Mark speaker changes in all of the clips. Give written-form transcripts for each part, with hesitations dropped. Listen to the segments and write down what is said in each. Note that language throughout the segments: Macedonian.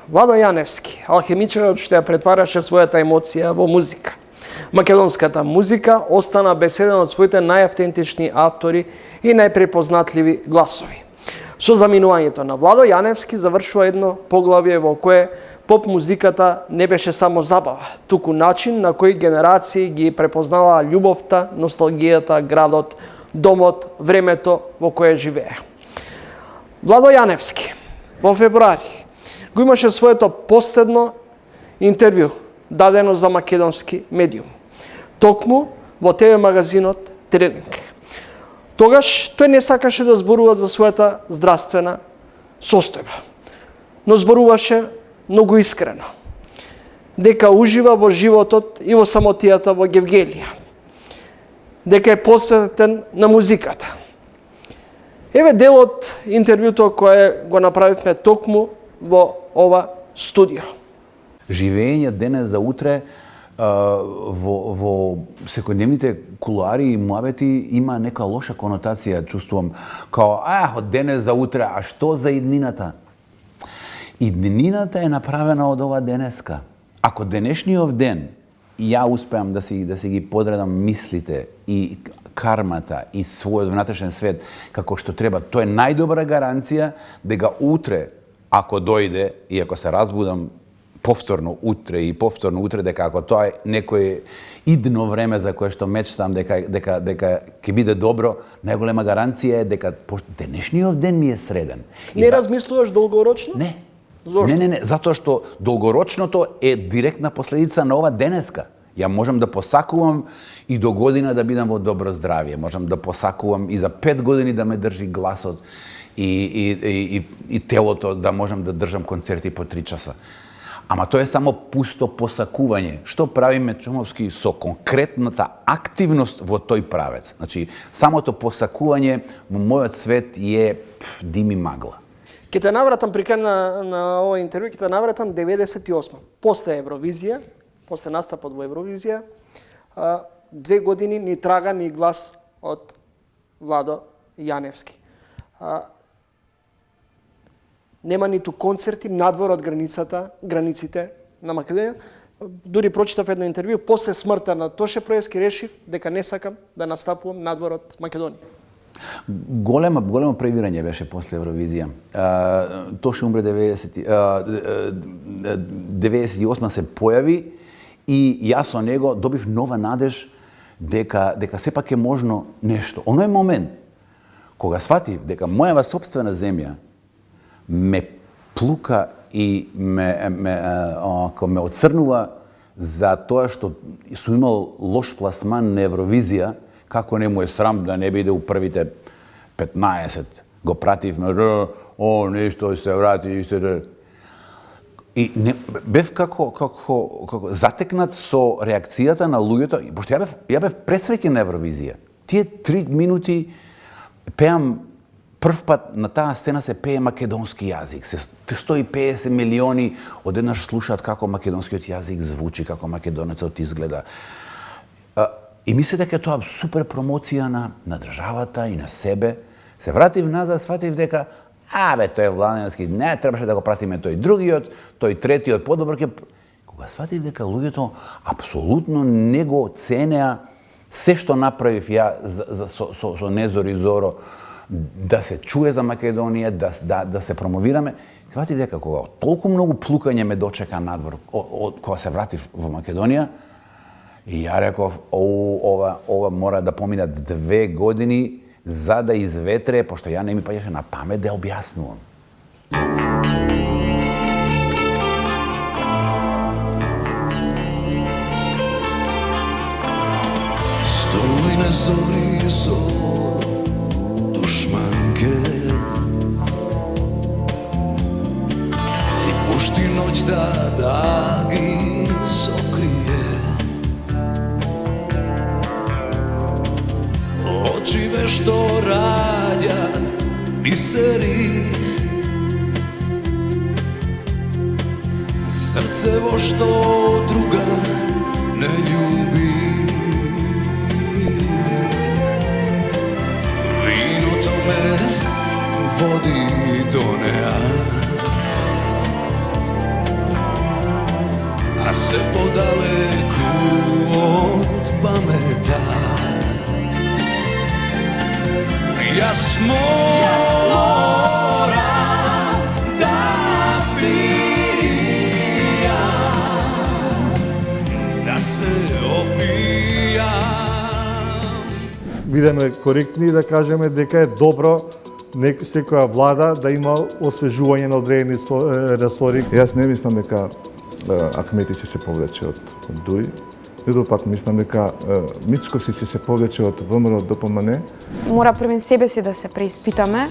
Speaker 1: Владо Јаневски, алхемичарот што ја претвараше својата емоција во музика. Македонската музика остана без еден од своите најавтентични автори и најпрепознатливи гласови. Со заминувањето на Владо Јаневски завршува едно поглавје во кое поп музиката не беше само забава, туку начин на кој генерации ги препознаваа љубовта, носталгијата, градот, домот, времето во кое живее. Владо Јаневски во февруари го имаше своето последно интервју дадено за македонски медиум. Токму во ТВ магазинот Тренинг. Тогаш тој не сакаше да зборува за својата здравствена состојба, но зборуваше многу искрено, дека ужива во животот и во самотијата во Гевгелија, дека е посветен на музиката. Еве дел од интервјуто кое го направивме токму во ова студио.
Speaker 2: Живење денес за утре во секојдневните кулуари и муабети има нека лоша конотација, чувствувам, као од денес за утре, а што за иднината? Иднината е направена од ова денеска. Ако денешниот ден ја успеам да си ги подредам мислите и кармата и својот внатрешен свет како што треба, тоа е најдобра гаранција дека утре, ако дојде и ако се разбудам повторно утре, дека ако тоа е некое идно време за кое што мечтам дека ќе биде добро, најголема гаранција е дека денешниот ден ми е среден.
Speaker 1: Не размислуваш долгорочно?
Speaker 2: Не.
Speaker 1: Зошто?
Speaker 2: Не, затоа што долгорочното е директна последица на ова денеска. Ја можам да посакувам и до година да бидам во добро здравје, можам да посакувам и за 5 години да ме држи гласот и телото, да можам да држам концерти по 3 часа. Ама тоа е само пусто посакување. Што правиме, Чомовски, со конкретната активност во тој правец? Значи, самото посакување во мојот свет е дим и магла.
Speaker 1: Ке те навратам при крај на ова интервју, ке те навратам 98. После Евровизија, после настапот во Евровизија, 2 години ни трага ни глас од Владо Јаневски. Нема ниту концерти надвор од границите на Македонија. Дури прочитав едно интервју, после смртта на Тоше Проевски решив дека не сакам да настапувам надвор од Македонија.
Speaker 2: Големо превирање беше после Евровизија. Тоше умре 98 се појави и јас со него добив нова надеж дека сепак е можно нешто. Оној момент кога сватив дека мојава сопствена земја ме плука и ме отцрнува за тоа што сум имал лош пласман на Евровизија, како не му е срам да не биде у првите 15. Го пративме, нешто се врати и се... И бев како затекнат со реакцијата на луѓето, пошто ја бев пресреќен на Евровизија. Тие 3 минути пеам прв пат на таа сцена се пее македонски јазик. 150 милиони одеднаш слушаат како македонскиот јазик звучи, како македонецот изгледа. И мислите дека тоа супер промоција на државата и на себе. Се вратив назад, сватив дека тој Владенски, не требаше да го пратиме тој другиот, тој третиот подобар ќе... Кога сватив дека луѓето апсолутно не го ценеа се што направив ја со Незор и Зоро, да се чуе за Македонија, да се промовираме, сватив дека кога толку многу плукање ме дочека надвор, кога се вратив во Македонија, и ја реков, ова мора да поминат 2 години за да изветре, пошто ја не ми паѓаше на памет да објаснувам.
Speaker 3: Стој на зори Зоро, душманке, и пушти ноќта да ги сокрие. Очиве што раѓат бисери, срцево што друга не љуби. Виното ме води до неа,
Speaker 4: бидеме коректни и да кажеме дека е добро секоја влада да има освежување на одредени ресори.
Speaker 5: Јас не мислам дека Ахмети ќе се повлече од ДУИ. Ниту пак мислам дека Мицковски ќе се повлече од ВМРО ДПМН.
Speaker 6: Мора првен себе си да се преиспитаме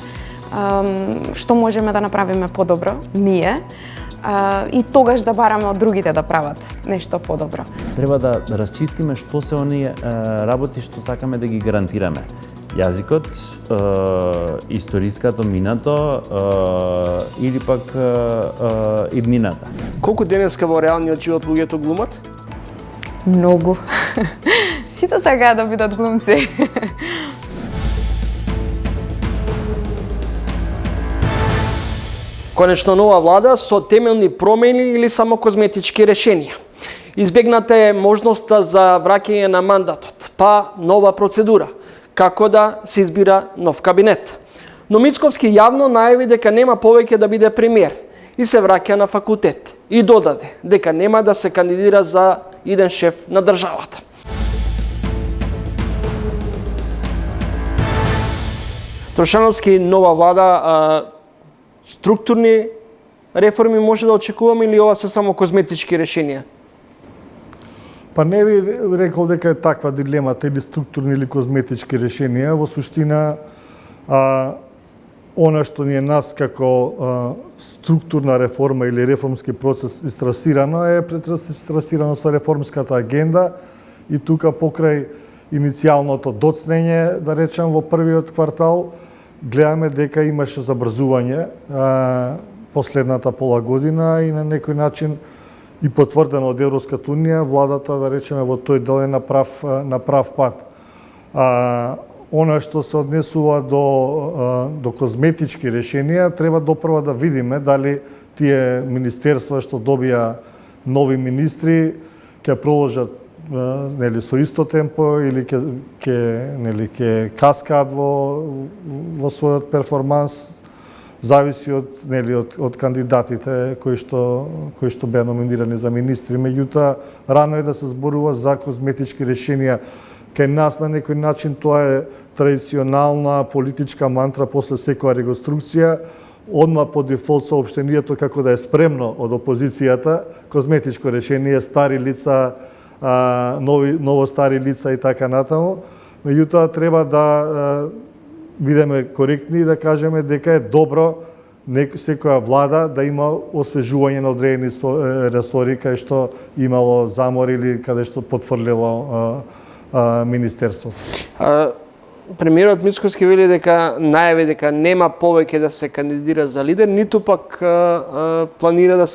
Speaker 6: што можеме да направиме подобро ние и тогаш да бараме од другите да прават нешто подобро.
Speaker 7: Треба да расчистиме што се оние работи што сакаме да ги гарантираме. Јазикот, историското минато или пак иднината.
Speaker 1: Колку денеска во реалниот живот луѓето глумат?
Speaker 6: Многу. Сите сакаат да бидат глумци.
Speaker 1: Конечно, нова влада со темелни промени или само козметички решенија. Избегната е можноста за враќање на мандатот, па нова процедура, како да се избира нов кабинет. Но Мицковски јавно најави дека нема повеќе да биде премиер и се враќа на факултет и додаде дека нема да се кандидира за иден шеф на државата. Трошановски, нова влада, структурни реформи може да очекуваме или ова се само козметички решенија?
Speaker 4: Па не би рекол дека е таква дилемата или структурни или козметички решенија. Во суштина, она што ни е нас како структурна реформа или реформски процес истрасирано е истрасирано со реформската агенда и тука покрај иницијалното доцнење, да речем, во првиот квартал, гледаме дека имаше забрзување последната пола година и на некој начин и потврдено од Европската унија, владата, да речеме, во тој дел е на прав пат. Она што се однесува до козметички решенија, треба допрва да видиме дали тие министерства што добија нови министри ќе продолжат со исто темпо или ќе каскаат во својот перформанс, зависи од кандидатите кои што беа номинирани за министри. Меѓутоа, рано е да се зборува за козметички решенија. Кај нас на некој начин тоа е традиционална политичка мантра после секоја реконструкција, одма по дефолт соопштението како да е спремно од опозицијата, козметичко решение, стари лица, ново стари лица и така натаму. Меѓутоа, треба да бидеме коректни и да кажеме дека е добро секоја влада да има освежување на одредени ресори кај што имало замор или каде што потврлило министерството.
Speaker 1: Премиерот Мицковски вели дека најави дека нема повеќе да се кандидира за лидер, ниту пак планира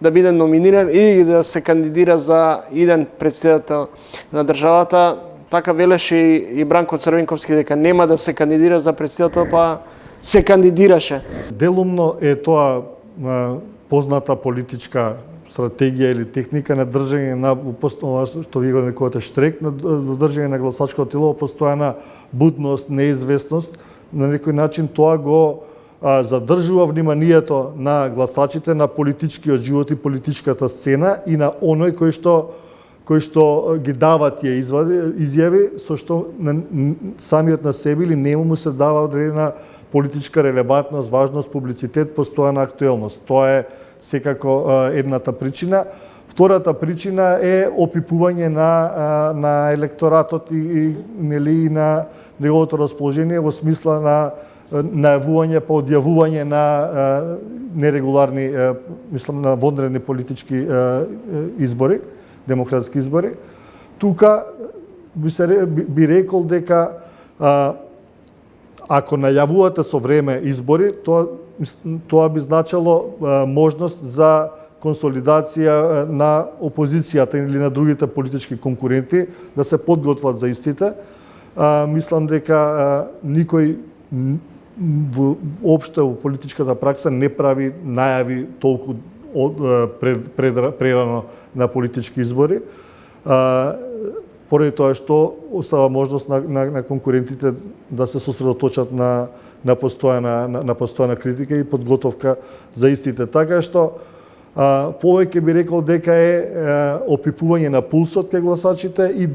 Speaker 1: да биде номиниран и да се кандидира за иден претседател на државата. Така велеше и Бранко Црвенковски дека нема да се кандидира за претседател, па се кандидираше.
Speaker 4: Делумно е тоа позната политичка стратегија или техника на држање на што ви го нарекувате штрек, на држање на гласачкото тело, постојана будност, неизвестност. На некој начин тоа го задржува вниманието на гласачите на политичкиот живот и политичката сцена и на оној кој што ги дава тие изјави, со што самиот на себе или нему му се дава одредена политичка релевантност, важност, публицитет, постојана актуелност. Тоа е секако едната причина. Втората причина е опипување на електоратот и на неговото расположение во смисла на најавување па одјавување на нерегуларни, мислам на вонредни политички избори, демократски избори. Тука би рекол дека ако најавувате со време избори, тоа би значило можност за консолидација на опозицијата или на другите политички конкуренти да се подготват за истите. Мислам дека никој воопште во политичката пракса не прави најави толку прерано на политички избори, поради тоа што остава можност на конкурентите да се сосредоточат на постојана критика и подготовка за истите. Така што Повеќе би рекол дека е опипување на пулсот кај гласачите и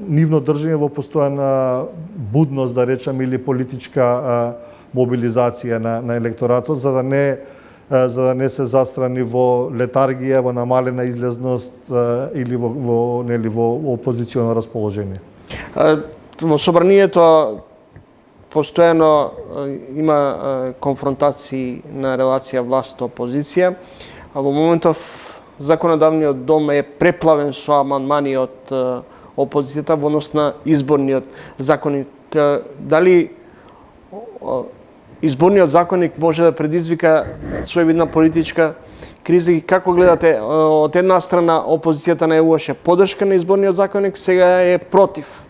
Speaker 4: нивно држање во постојана будност, да речам, или политичка мобилизација на електоратот, за да не се застрани во летаргија, во намалена излезност или во опозиционо расположение.
Speaker 1: Во собранието постојано има конфронтацији на релација власт-опозиција, а во моментов законодавниот дом е преплавен со амандмани од опозицијата во однос на изборниот законник. Дали изборниот законник може да предизвика своевидна политичка криза и како гледате, од една страна опозицијата најавуваше поддршка на изборниот законник, сега е против?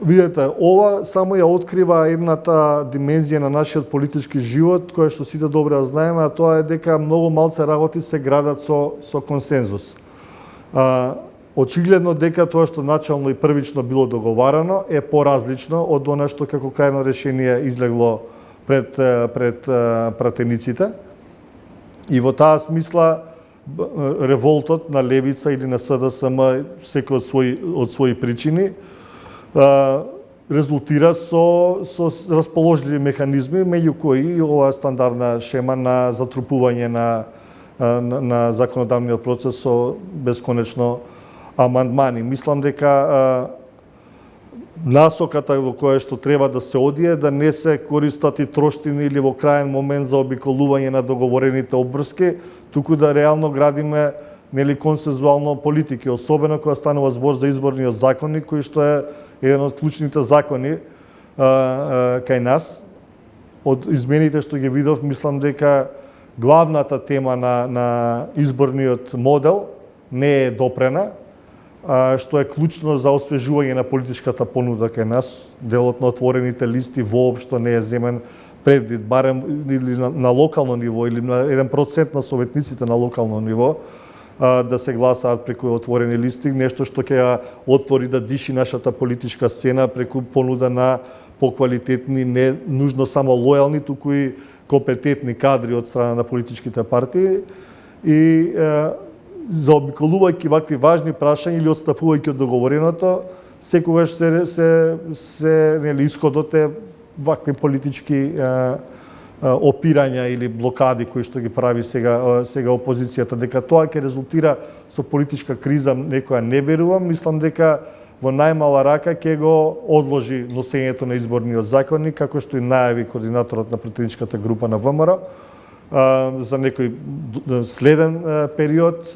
Speaker 4: Видете, ова само ја открива едната димензија на нашиот политички живот, која што сите добро ја знаеме, а тоа е дека многу малце работи се градат со консензус. Очигледно дека тоа што начално и првично било договарано е поразлично од она што како крајно решение излегло пред пратениците. И во таа смисла револтот на левица или на СДСМ, секој од своји причини, резултира со расположливи механизми, меѓу кои и ова стандардна шема на затрупување на законодавниот процес со бесконечно амандмани. Мислам дека насоката во која што треба да се одие, да не се користат и троштини или во крајен момент за обиколување на договорените обврски, туку да реално градиме консензуално политики, особено кога станува збор за изборниот законник, кој што е еден од клучните закони кај нас. Од измените што ги видов, мислам дека главната тема на изборниот модел не е допрена, што е клучно за освежување на политичката понуда кај нас. Делот на отворените листи воопшто не е земен предвид, барем или на локално ниво, или на 1% на советниците на локално ниво, да се гласаат преку отворени листи, нешто што ќе ја отвори да диши нашата политичка сцена преку понуда на поквалитетни, не нужно само лојални, туку и компетентни кадри од страна на политичките партии. И заобиколувајќи вакви важни прашања или отстапувајќи од договореното, секогаш исходот е вакви политички опирања или блокади кои што ги прави сега опозицијата. Дека тоа ќе резултира со политичка криза, некоја не верувам. Мислам дека во најмала рака ќе го одложи носењето на изборниот законник, како што и најави координаторот на пратеничката група на ВМРО за некој следен период,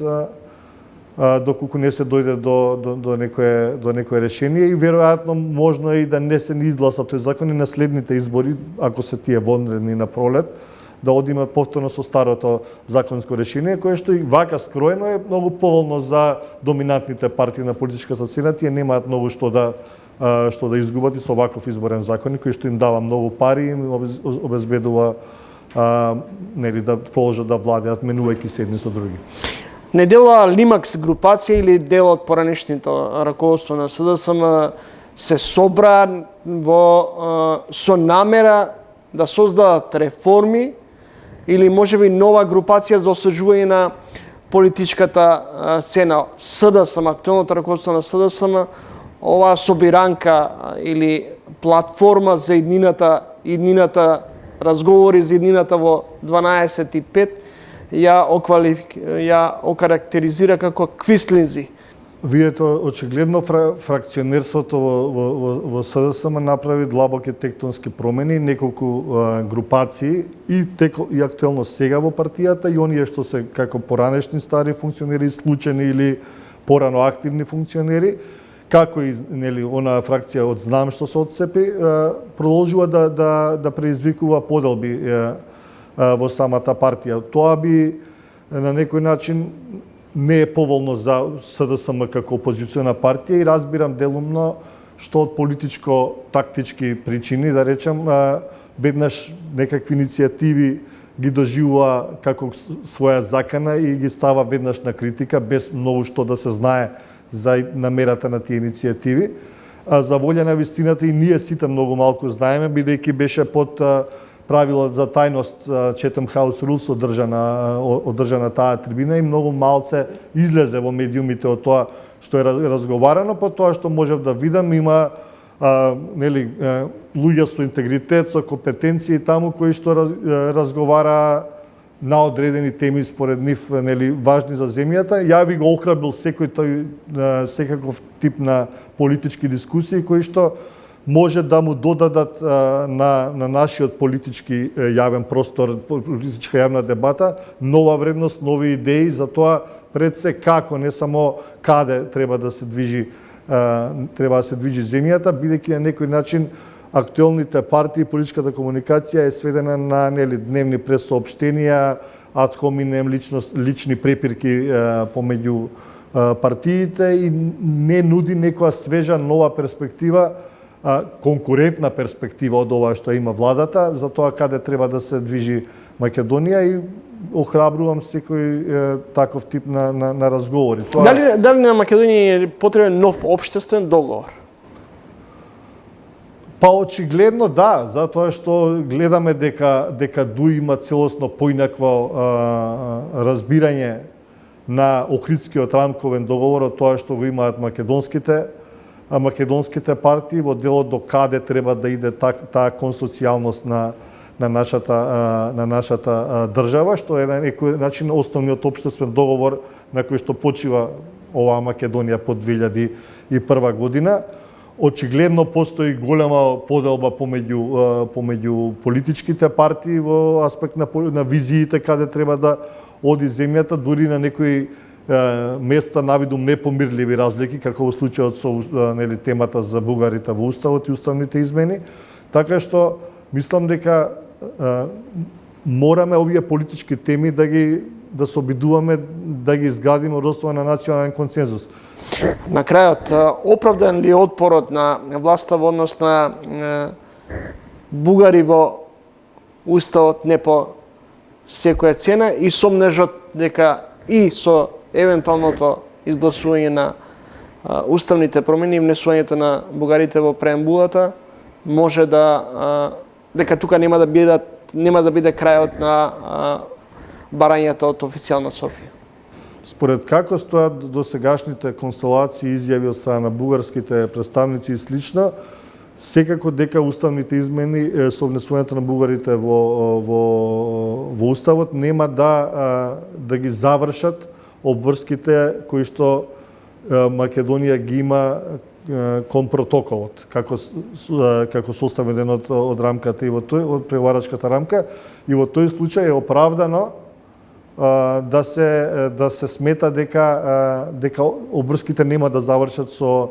Speaker 4: доколку не се дојде до некое решение, и веројатно можно и да не се ни изгласа тој закон и на следните избори, ако се тие вонредни на пролет, да одиме повторно со старото законско решение, кое што и вака скроено е многу поволно за доминантните партии на политичката сцена. Тие немаат многу што да изгубат и со ваков изборен законник, кој што им дава многу пари и им обезбедува да продолжат да владеат, менувајќи се едни со други.
Speaker 1: Не делува Лимакс групација или дел од поранешното раководство на СДСМ се собра со намера да создадат реформи или можеби нова групација за освежување на политичката сцена? СДСМ, актуелното раководство на СДСМ, оваа собиранка или платформа за иднината разговори за иднината во 12:05 ја окарактеризира како квислинзи.
Speaker 4: Видете, очигледно фракционерството во СДСМ направи длабоки тектонски промени, неколку групации и актуелно сега во партијата, и оние што се како поранешни стари функционери, случајни или порано активни функционери, како и она фракција од Знам што се одцепи, продолжува да предизвикува поделби во самата партија. Тоа би на некој начин не е поволно за СДСМ како опозициона партија, и разбирам делумно што од политичко-тактички причини, да речем, веднаш некакви иницијативи ги доживува како своја закана и ги става веднаш на критика, без многу што да се знае за намерата на тие иницијативи. За волја на вистината и ние сите многу малку знаеме, бидејќи беше под правилот за тајност Chatham House Rules одржана таа трибина и многу малце излезе во медиумите од тоа што е разговарано, по тоа што можев да видам има луѓе со интегритет, со компетенции таму кои што разговара на одредени теми според нив важни за земјата. Ја би го охрабрил секаков тип на политички дискусии кои што може да му додадат на нашиот политички јавен простор, политичка јавна дебата, нова вредност, нови идеи за тоа пред се како, не само каде треба да се движи земјата, бидејќи на некој начин актуелните партии и политичката комуникација е сведена на дневни пресоопштенија, ad hominem, лични препирки помеѓу партиите и не нуди некоја свежа нова перспектива, конкурентна перспектива од ова што има владата, за тоа каде треба да се движи Македонија и охрабрувам секој таков тип на разговори.
Speaker 1: Дали на Македонија е потребен нов општествен договор?
Speaker 4: Па очигледно да, затоа што гледаме дека ДУИ има целосно поинакво разбирање на Охридскиот рамковен договор од тоа што го имаат македонските партии во делот до каде треба да иде таа консоцијалност на нашата држава, што е на некој начин основниот општествен договор на кој што почива оваа Македонија по 2001 година. Очигледно постои голема поделба помеѓу политичките партии во аспект на визиите каде треба да оди земјата, дури на некои места навидум непомирливи разлики, како во случајот со темата за бугарите во уставот и уставните измени. Така што мислам дека мораме овие политички теми да се обидуваме да ги изградиме од основа на национален консензус.
Speaker 1: На крајот, оправдан ли е отпорот на власта во однос на бугари во уставот не по секоја цена и сомнежот дека и со евентуалното изгласување на уставните промени и внесувањето на бугарите во преамбулата може дека тука нема да биде крајот на барањето од официјална Софија?
Speaker 4: Според како стојат досегашните констелации и изјави од страна на бугарските представници и слично, секако дека уставните измени со внесувањето на бугарите во уставот нема да ги завршат обврските кои што Македонија ги има кон протоколот, како составен од рамката и од преговарачката рамка, и во тој случај е оправдано да се смета дека обврските нема да завршат со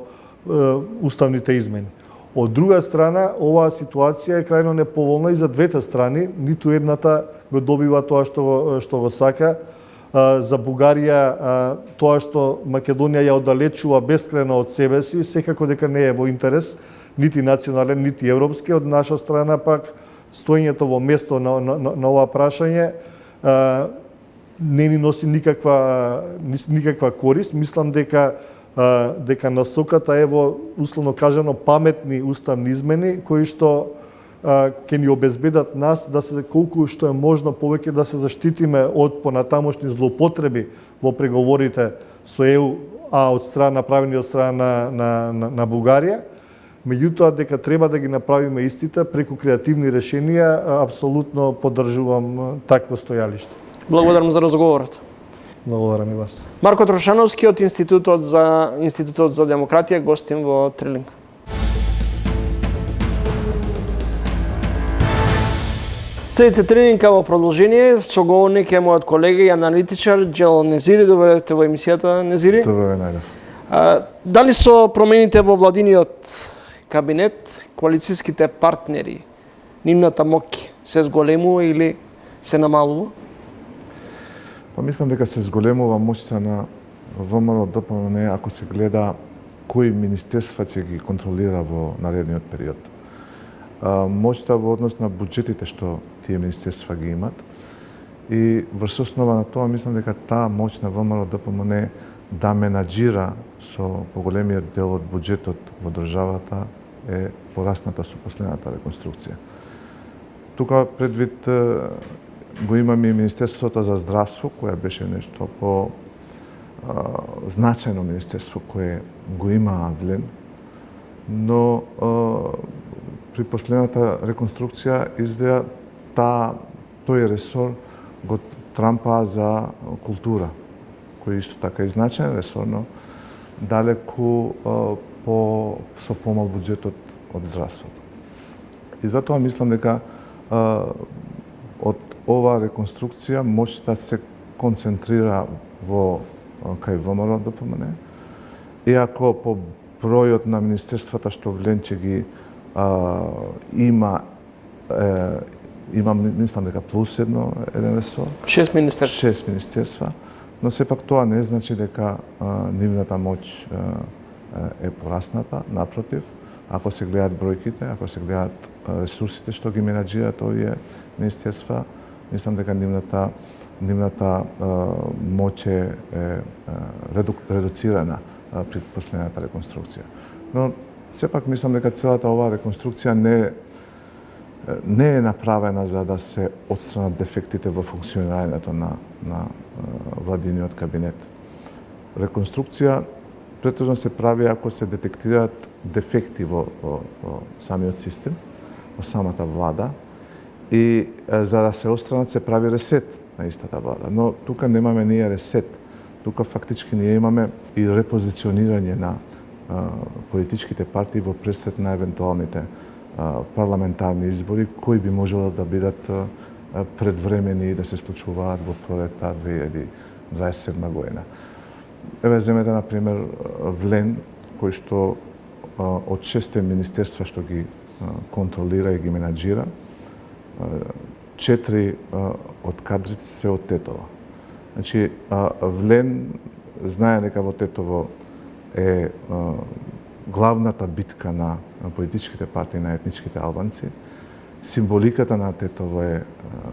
Speaker 4: уставните измени. Од друга страна, оваа ситуација е крајно неповолна и за двете страни, ниту едната го добива тоа што го сака. За Бугарија тоа што Македонија ја оддалечува бескрајно од себе си, секако дека не е во интерес нити национален, нити европски. Од наша страна пак стоењето во место на ова прашање не ни носи никаква корист. Мислам дека насоката е во, условно кажано, паметни уставни измени кои што ќе ни обезбедат нас да се колку што е можно повеќе да се заштитиме од понатамошни злоупотреби во преговорите со ЕУ, а од страна направени од страна на Бугарија. Меѓутоа дека треба да ги направиме истите преку креативни решенија, апсолутно поддржувам такво стојалиште.
Speaker 1: Благодарам за разговорот.
Speaker 4: Благодарам и вас.
Speaker 1: Марко Трошановски од Институтот за демократија, гостин во Трилинг. Следите Трилинг во продолжение со говорник е мојот колега и аналитичар Джелал Незири. Добре во емисијата, Незири.
Speaker 5: Добре, најдов.
Speaker 1: Дали со промените во владиниот кабинет, коалицијските партнери, нивната моќ се зголемува или се намалува?
Speaker 5: Па мислам дека се зголемува моќта на ВМРО ДПМН ако се гледа кои министерства ќе ги контролира во наредниот период. Моќта во однос на буџетите што тие министерства ги имат и врз основа на тоа мислам дека таа моќ на ВМРО ДПМН да менаџира со поголемиот дел од буџетот во државата е порасната со последната реконструкција. тука предвид го имаме и Министерството за здравство, кое беше нешто по значајно министерство кое го има Влен, но при последната реконструкција изгледа тој ресор го трампа за култура, кој исто така е значаен ресор, но далеку со помал буџет од здравството. И затоа мислам дека од ова реконструкција моќта се концентрира кај ВМРО ДПМН. Иако по бројот на министерствата што Вленче ги има мислам дека плюс еден ресор.
Speaker 1: 6 министерства.
Speaker 5: 6 министерства, но сепак тоа не значи дека нивната моќ е порасната, напротив, ако се гледат бројките, ако се гледат ресурсите што ги менаџираат овие министерства, мислам дека нивната моќ е редуцирана при последната реконструкција. Но сепак мислам дека целата оваа реконструкција не е направена за да се отстранат дефектите во функционирањето на владиниот кабинет. Реконструкција претежно се прави ако се детектираат дефекти во самиот систем, во самата влада, и за да се отстранат се прави ресет на истата влада. Но тука немаме ние ресет. Тука фактички ние имаме и репозиционирање на политичките партии во пресвет на евентуалните парламентарни избори, кои би можело да бидат предвремени и да се случуваат во пролетта 2027 година. Еве земете на пример Влен, кој што од 6 министерства што ги контролира и ги менаџира, 4 од кадрите се од Тетово. Значи, Влен знае дека во Тетово е главната битка на политичките партии на етничките албанци. Символиката на Тетово е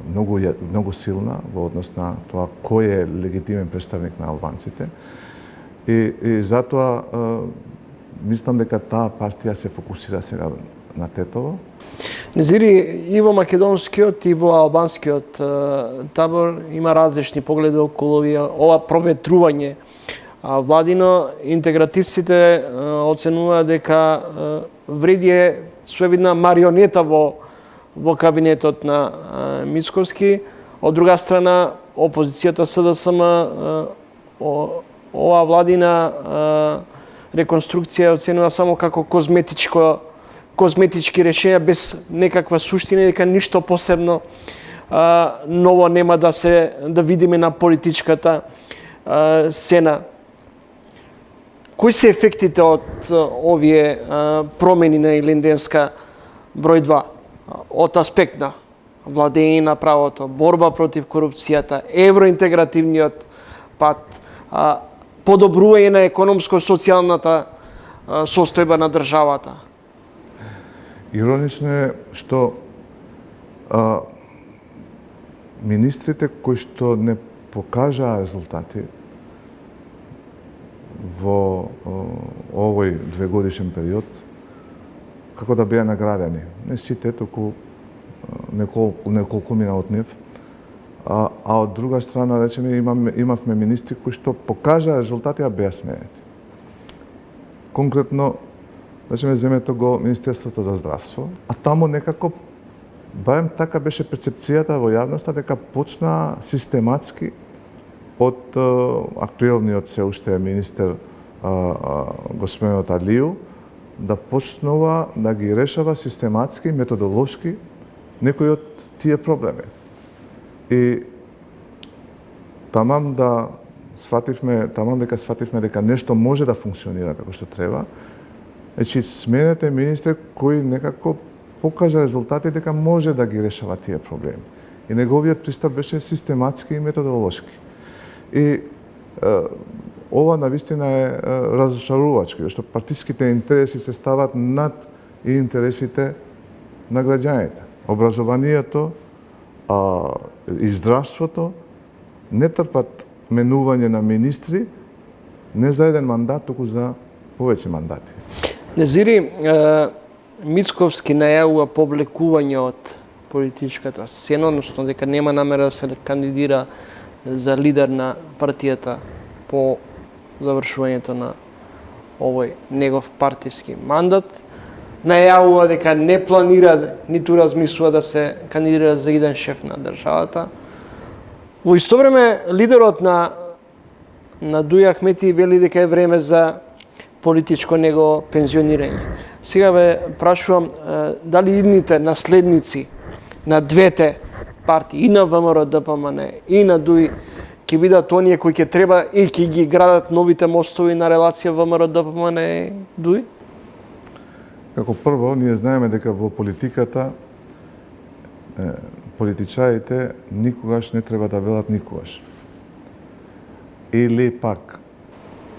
Speaker 5: многу силна во однос на тоа кој е легитимен представник на албанците. И затоа мислам дека таа партија се фокусира сега на Тетово.
Speaker 1: Незири, и во македонскиот и во албанскиот табор има различни погледи околу ова проветрување. Владино интегративците оценуваат дека вреди своевидна марионета во кабинетот на Мицковски. Од друга страна, опозицијата СДСМ ова владина реконструкција оценува само како козметички решенија без некаква суштина, дека ништо посебно ново нема да видиме на политичката сцена. Кои се ефектите од овие промени на Илинденска број 2? Од аспект на владење на правото, борба против корупцијата, евроинтегративниот пат, подобрување на економско-социјалната состојба на државата.
Speaker 5: Иронично е што министрите кои што не покажаа резултати во овој двегодишен период, како да беа наградени. Не сите, току неколкумина од нив. А од друга страна, речеме, имавме министри кои што покажаа резултати, а беа сменети. Конкретно, речеме, земето го Министерството за здравство, а таму некако, барем така беше перцепцијата во јавноста, дека почна систематски од актуелниот се уште министер господинот Алију, да почнува да ги решава систематски, методолошки некои од тие проблеми. И тамам дека свативме дека нешто може да функционира како што треба, значи сменете министри кои некако покажа резултати дека може да ги решава тие проблеми. И неговиот пристап беше систематски и методолошки. И ова навистина е разочарувачки, што партиските интереси се стават над и интересите на граѓаните. Образованието и здравството не трпат менување на министри не за еден мандат, туку за повеќе мандати.
Speaker 1: Незири, Мицковски најавува повлекување од политичката сцена, односно дека нема намера да се кандидира за лидер на партијата по завршувањето на овој негов партиски мандат. Најавува дека не планира, ниту размислува да се кандидира за иден шеф на државата. Во исто време, лидерот на Дуја Ахмети вели дека е време за политичко негово пензионирање. Сега ве прашувам, дали идните наследници на двете партии, и на ВМРО ДПМН, и на ДУИ, ќе бидат оние кои ќе треба и ќе ги градат новите мостови на релација ВМРО ДПМН и ДУИ?
Speaker 5: Како прво, ние знаеме дека во политиката политичарите никогаш не треба да велат никогаш. Или пак,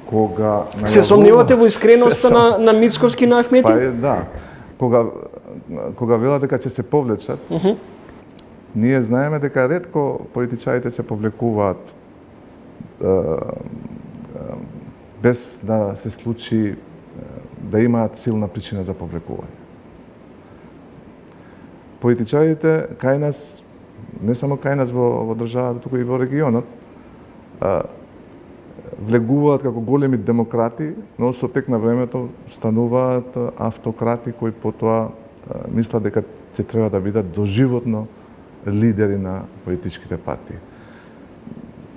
Speaker 5: кога...
Speaker 1: Се сомневате во искреноста на Мицковски на Ахмети?
Speaker 5: Па да. Кога велат дека ќе се повлечат, ние знаеме дека ретко политичарите се повлекуваат без да се случи да имаат силна причина за повлекување. Политичарите кај нас, не само кај нас во државата, туку и во регионот, влегуваат како големи демократи, но со тек на времето стануваат автократи кои потоа мислат дека ќе треба да бидат доживотно лидери на политичките партии.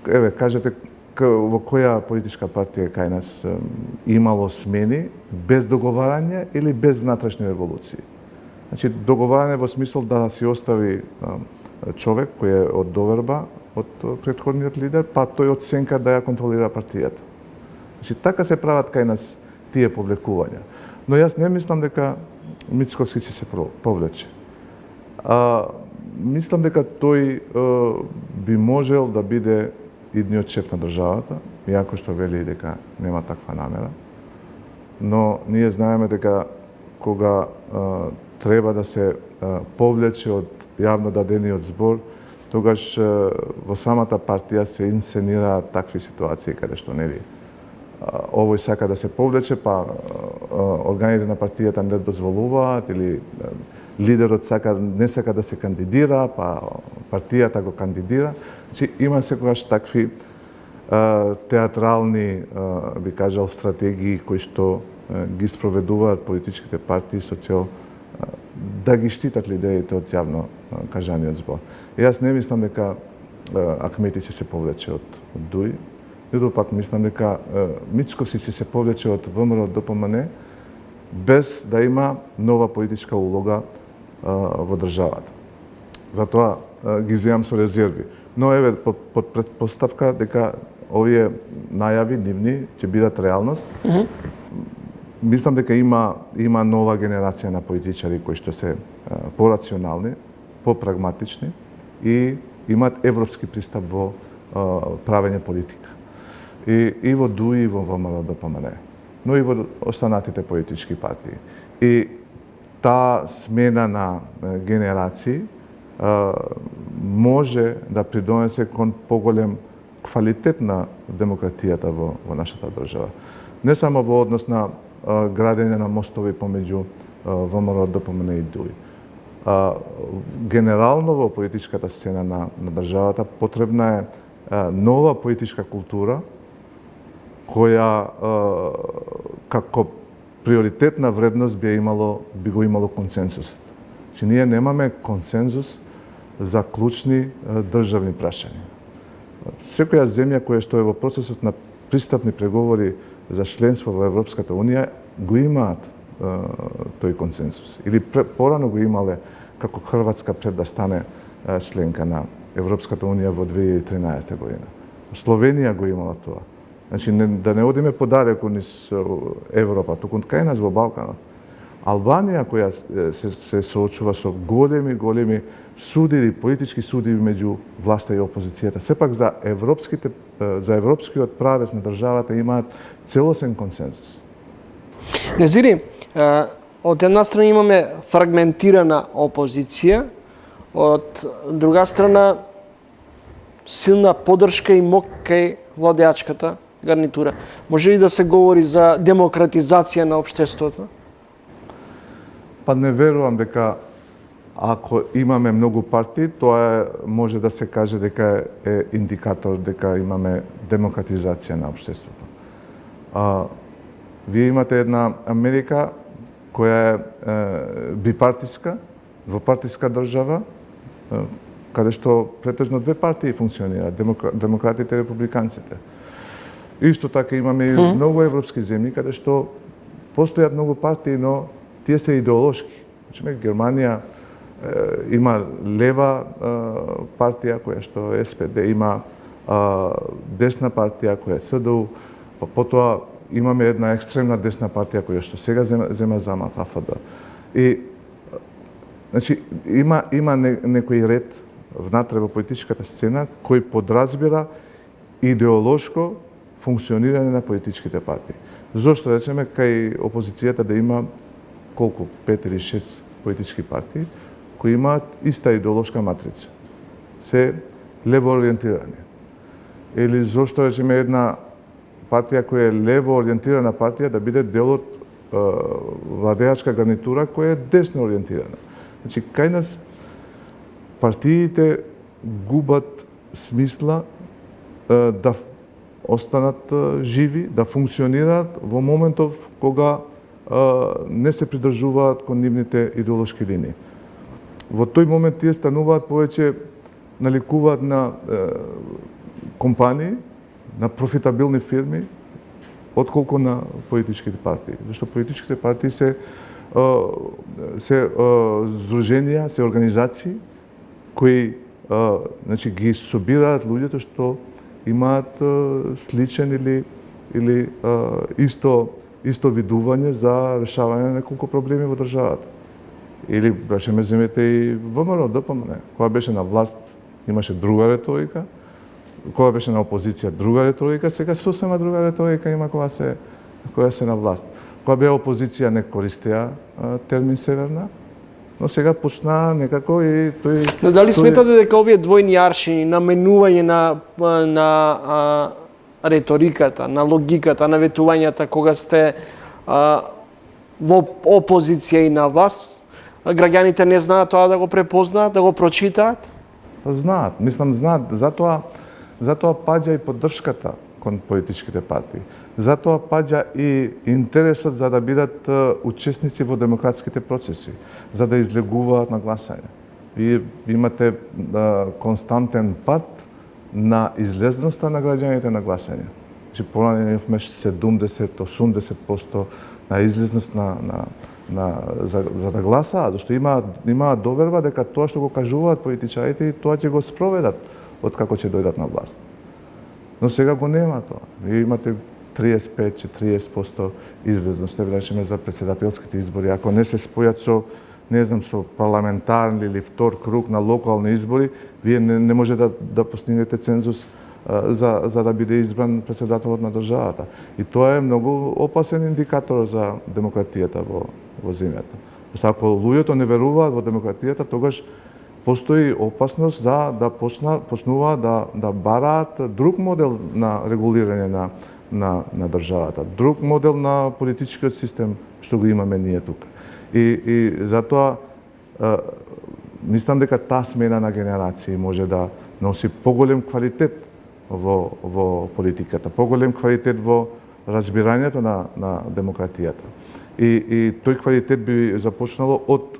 Speaker 5: Еве, кажете во која политичка партија кај нас имало смени без договарање или без внатрешни револуции? Значи, договарање во смисол да си остави човек кој е од доверба од претходниот лидер, па тој од сенка да ја контролира партијата. Значи, така се прават кај нас тие повлекувања. Но јас не мислам дека Мицковски ќе се повлече. Мислам дека тој би можел да биде идниот шеф на државата, иако што вели дека нема таква намера. Но ние знаеме дека кога треба да се повлече од јавно дадениот збор, тогаш во самата партија се инсценираат такви ситуации каде што нели овој сака да се повлече, па органите на партијата не дозволуваат или лидерот не сака да се кандидира, па партијата го кандидира. Значи, има секогаш такви театрални, би кажал, стратегии кои што ги спроведуваат политичките партии со цел да ги штитат лидерите од јавно кажаниот збор. Јас не мислам дека Ахмети ќе се повлече од ДУИ, ниту пак мислам дека Мицковски ќе се повлече од ВМРО ДПМН без да има нова политичка улога во државата. Затоа ги земам со резерви. Но еве под предпоставка дека овие најави нивни ќе бидат реалност, мислам дека има нова генерација на политичари кои што се порационални, попрагматични и имаат европски пристап во правење политика. И во ДУИ, и во ВМРО ДПМН, но и во останатите политички партии. И таа смена на генерации може да придонесе кон поголем квалитет на демократијата во нашата држава. Не само во однос на градење на мостови помеѓу ВМРО ДПМН и ДУИ. Генерално во политичката сцена на државата потребна е нова политичка култура која како приоритетна вредност би го имало консензусот. Че ние немаме консензус за клучни државни прашања. Секоја земја која што е во процесот на пристапни преговори за членство во Европската Унија го имаат тој консензус. Или порано го имале како Хрватска пред да стане членка на Европската Унија во 2013 година. Словенија го имала тоа. Значи, да не одиме подалеку низ Европа, туку кај нас во Балканот. Албанија, која се соочува со големи судиви, политички судиви меѓу власта и опозицијата, сепак за европскиот правец на државата имаат целосен консензус.
Speaker 1: Незири, од една страна имаме фрагментирана опозиција, од друга страна силна поддршка и моќ кај владеачката гарнитура. Може ли да се говори за демократизација на општеството?
Speaker 5: Па не верувам дека ако имаме многу партии, тоа може да се каже дека е индикатор дека имаме демократизација на општеството. Вие имате една Америка која е бипартиска, двопартиска држава, каде што претежно две партии функционираат, демократите и републиканците. Исто така имаме и многу европски земји каде што постојат многу партии, но тие се идеолошки. Значи, Германија има лева партија која што е СПД, има десна партија која е ЦДУ, потоа имаме една екстремна десна партија која што сега зема замав АФД. И значи има некој ред внатре во политичката сцена кој подразбира идеолошко функционирање на политичките партии. Зошто речеме кај опозицијата да има колку 5 или 6 политички партии кои имаат иста идеолошка матрица. Се лево ориентирани. Или зошто речеме една партија која е лево ориентирана партија да биде дел од владеачка гарнитура која е десно ориентирана. Значи, кај нас партиите губат смисла да останат живи, да функционираат во моментов кога не се придржуваат кон нивните идеолошки линии. Во тој момент тие стануваат повеќе наликуваат на компании, на профитабилни фирми, отколку на политичките партии. Зашто политичките партии се здруженија, се организации кои значи ги собираат луѓето што имаат сличен или исто видување за решавање на неколку проблеми во државата. Или речеме земете и ВМРО, ДПМН, кога беше на власт имаше друга реторика, кога беше на опозиција друга реторика, сега сосема друга реторика има кога се на власт. Кога беа опозиција не користеа термин северна, но сега почна некако и тој...
Speaker 1: Но дали сметате дека овие двојни аршини, наменување на реториката, на логиката, на ветувањата кога сте во опозиција и на власт, граѓаните не знаат тоа да го препознаат, да го прочитаат?
Speaker 5: Знаат, знаат, затоа паѓа и поддршката кон политичките партии. Затоа паѓа и интересот за да бидат учесници во демократските процеси, за да излегуваат на гласање. И имате константен пат на излезноста на граѓаните на гласање. Значи, порано имавме 70-80% на излезност за да гласаат, зашто имаат доверба дека тоа што го кажуваат политичарите и тоа ќе го спроведат од како ќе дојдат на власт. Но сега го нема тоа. Ви имате 35-40% излезност, речеме за председателските избори. Ако не се спојат со парламентарни или втор круг на локални избори, вие не може да постигнете цензус за да биде избран председателот на државата. И тоа е многу опасен индикатор за демократијата во земјата. Зашто ако луѓето не веруваат во демократијата, тогаш постои опасност за да почнуваат да бараат друг модел на регулирање на државата, друг модел на политичкиот систем што го имаме ние тука. И затоа мислам дека таа смена на генерации може да носи поголем квалитет во политиката, поголем квалитет во разбирањето на демократијата. И тој квалитет би започнало од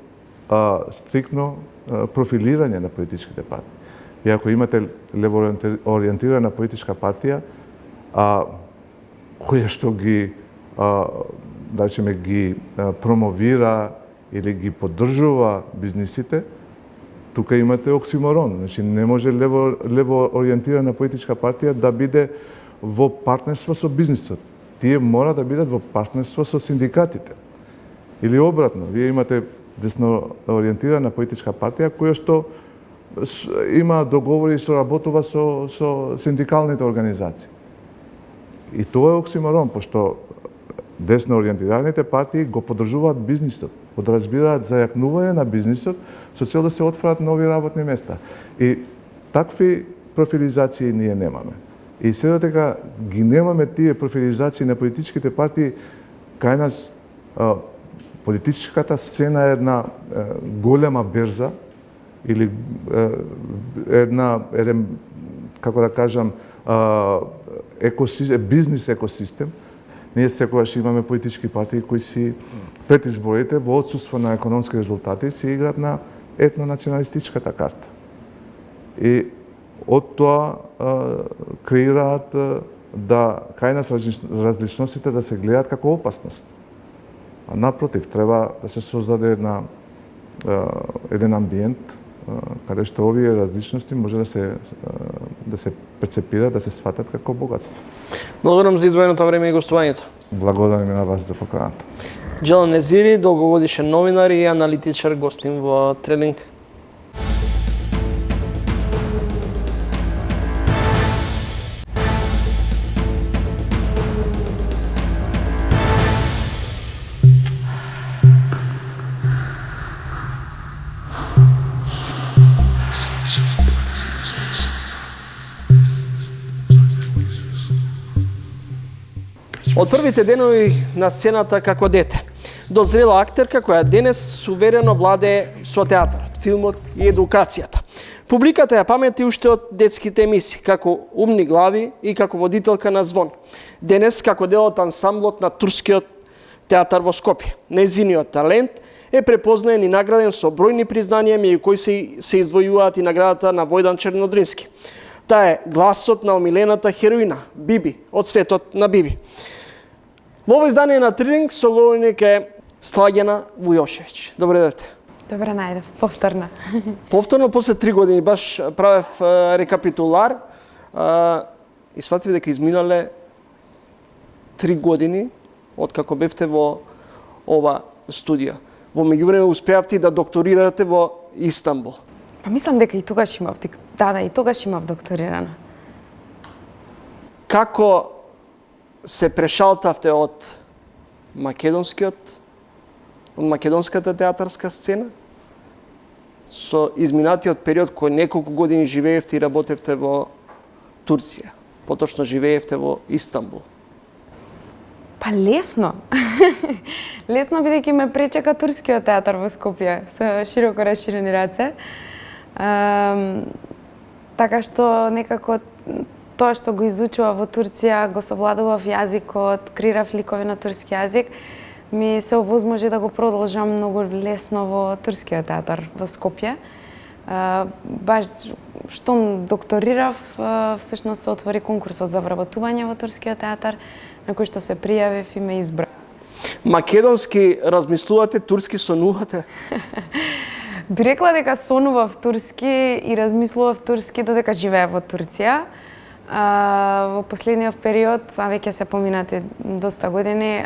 Speaker 5: стрикно профилирање на политичките партии. И ако имате лево ориентирана политичка партија, која што ги промовира или ги поддржува бизнисите, тука имате оксиморон. Значи, не може лево ориентирана политичка партија да биде во партнерство со бизнисот. Тие мора да бидат во партнерство со синдикатите. Или обратно, вие имате десно ориентирана политичка партија која што има договори и соработува со синдикалните организации. И тоа е оксиморон, пошто десно ориентираните партии го поддржуваат бизнисот, подразбираат зајакнување на бизнисот со цел да се отворат нови работни места. И такви профилизации ние немаме. И се додека ги немаме тие профилизации на политичките партии, кај нас Политичката сцена е една голема берза или еден, како да кажам, бизнис екосистем. Ние секогаш имаме политички партии кои си пред изборите во отсуство на економски резултати си играат на етнонационалистичката карта. И од тоа креираат да кај нас различностите да се гледаат како опасност. А напротив, треба да се создаде еден амбиент каде што овие различности може да се перцепираат, да се сватат како богатство.
Speaker 1: Благодарам за издвоеното време и гостувањето.
Speaker 5: Благодарам и на вас за поканата.
Speaker 1: Джелан Незири, долгогодишен новинар и аналитичар, гостин во Тренинг. Од првите денови на сцената како дете, дозрела актерка која денес суверено владее со театарот, филмот и едукацијата. Публиката ја памети уште од детските емисии, како Умни глави и како водителка на Звон. Денес како дел од ансамблот на Турскиот театар во Скопје. Нејзиниот талент е препознаен и награден со бројни признанија, меѓу кои се издвојуваат и наградата на Војдан Чернодрински. Таа е гласот на омилената хероина, Биби, од светот на Биби. Во ово издание на Тренинг соговорник е Слагена Вујошевиќ. Добре дете.
Speaker 6: Добре најдев, повторно.
Speaker 1: Повторно, после 3 години, баш правев рекапитулар и сватив дека изминале 3 години откако бевте во ова студија. Во меѓувреме успеавте да докторирате во Истанбул.
Speaker 6: Па мислам дека и тогаш имав, и тогаш имав докторирано.
Speaker 1: Како се прешалтавте од македонската театарска сцена со изминатиот период кој неколку години живеевте и работевте во Турција, поточно живеевте во Истанбул?
Speaker 6: Па лесно. Лесно бидејќи ме пречека турскиот театар во Скопје со широко расширени раце. Така што некако тоа што го изучував во Турција, го совладував јазикот, креирав ликови на турски јазик, ми се овозможи да го продолжам многу лесно во турскиот театар во Скопје. Баш штом докторирав, всушност се отвори конкурсот за вработување во турскиот театар, на кој што се пријавив и ме избра.
Speaker 1: Македонски размислувате, турски сонувате?
Speaker 6: Би рекла дека сонував турски и размислував турски додека живеев во Турција. Во последниот период, веќе се поминати доста години,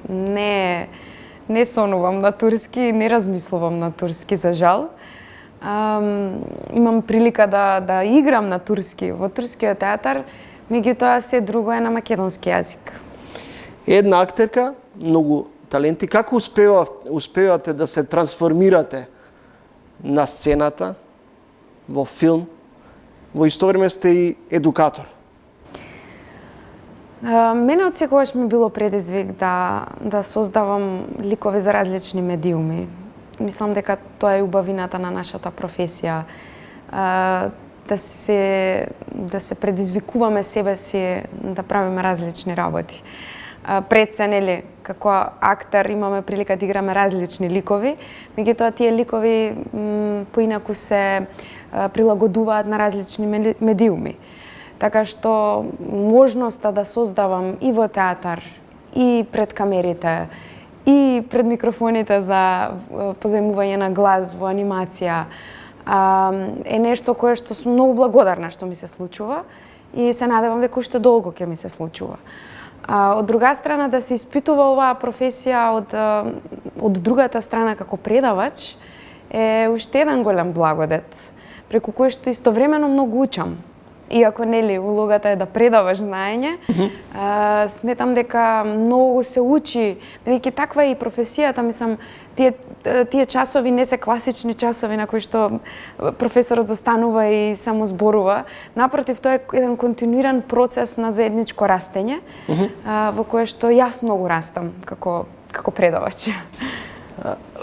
Speaker 6: не сонувам на турски, не размислувам на турски, за жал. Имам прилика да играм на турски во турскиот театар, меѓутоа се друго е на македонски јазик.
Speaker 1: Една актерка, многу таленти, како успевате да се трансформирате на сцената, во филм, во исто време сте и едукатор?
Speaker 6: Мене од секогаш ми било предизвик да создавам ликови за различни медиуми. Мислам дека тоа е убавината на нашата професија. Да се предизвикуваме себе си да правиме различни работи. Пред се, нели, како актер имаме прилика да играме различни ликови, меѓутоа тие ликови поинаку се прилагодуваат на различни медиуми. Така што можноста да создавам и во театар, и пред камерите, и пред микрофоните за позајмување на глас во анимација е нешто кое што сум многу благодарна што ми се случува и се надевам дека уште долго ќе ми се случува. Од друга страна, да се испитува оваа професија од другата страна како предавач е уште еден голем благодет, преку кој што истовремено многу учам. Иако, нели, улогата е да предаваш знаење, сметам дека многу се учи, бидејќи таква е и професијата, мислам, тие часови не се класични часови на кои што професорот застанува и само зборува. Напротив, тоа е еден континуиран процес на заедничко растење, во кое што јас многу растам како предавач.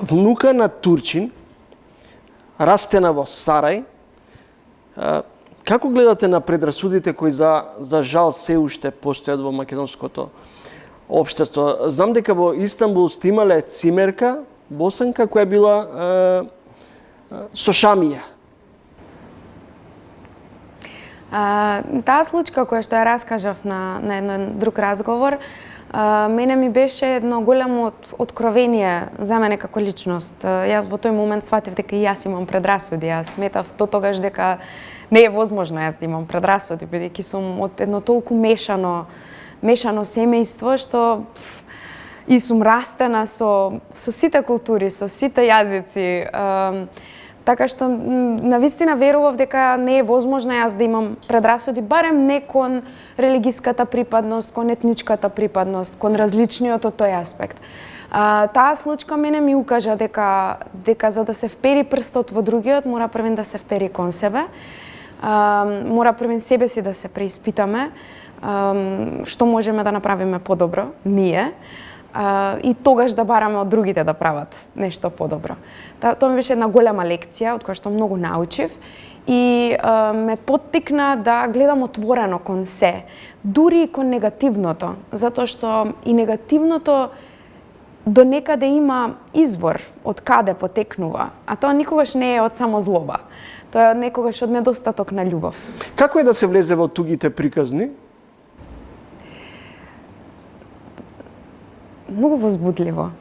Speaker 1: Внука на турчин, растена во Сарај. Како гледате на предрасудите кои за жал се уште постојат во македонското општество? Знам дека во Истанбул сте имале цимерка, босанка, која била со шамија.
Speaker 6: Таа случка која што ја раскажав на еден друг разговор, мене ми беше едно голямо откровение за мене како личност. Јас во тој момент сватив дека и јас имам предрасуди. Јас сметав до тогаш дека не е возможно јас да имам предрасуди, бидејќи сум од едно толку мешано семејство што и сум растена со сите култури, со сите јазици. Така што навистина верував дека не е возможно јас да имам предрасуди, барем не кон религиската припадност, кон етничката припадност, кон различниот од тој аспект. Таа случка мене ми укажа дека за да се впери прстот во другиот, мора првен да се впери кон себе, мора првен себе си да се преиспитаме, што можеме да направиме подобро, ние, и тогаш да бараме од другите да прават нешто подобро. Тоа ми беше една голема лекција од која што многу научив и ме поттикна да гледам отворено кон се, дури и кон негативното, затоа што и негативното до некаде има извор од каде потекнува, а тоа никогаш не е од само злоба. Тоа е некогаш од недостаток на љубов.
Speaker 1: Како е да се влезе во тугите приказни?
Speaker 6: Многу возбудливо.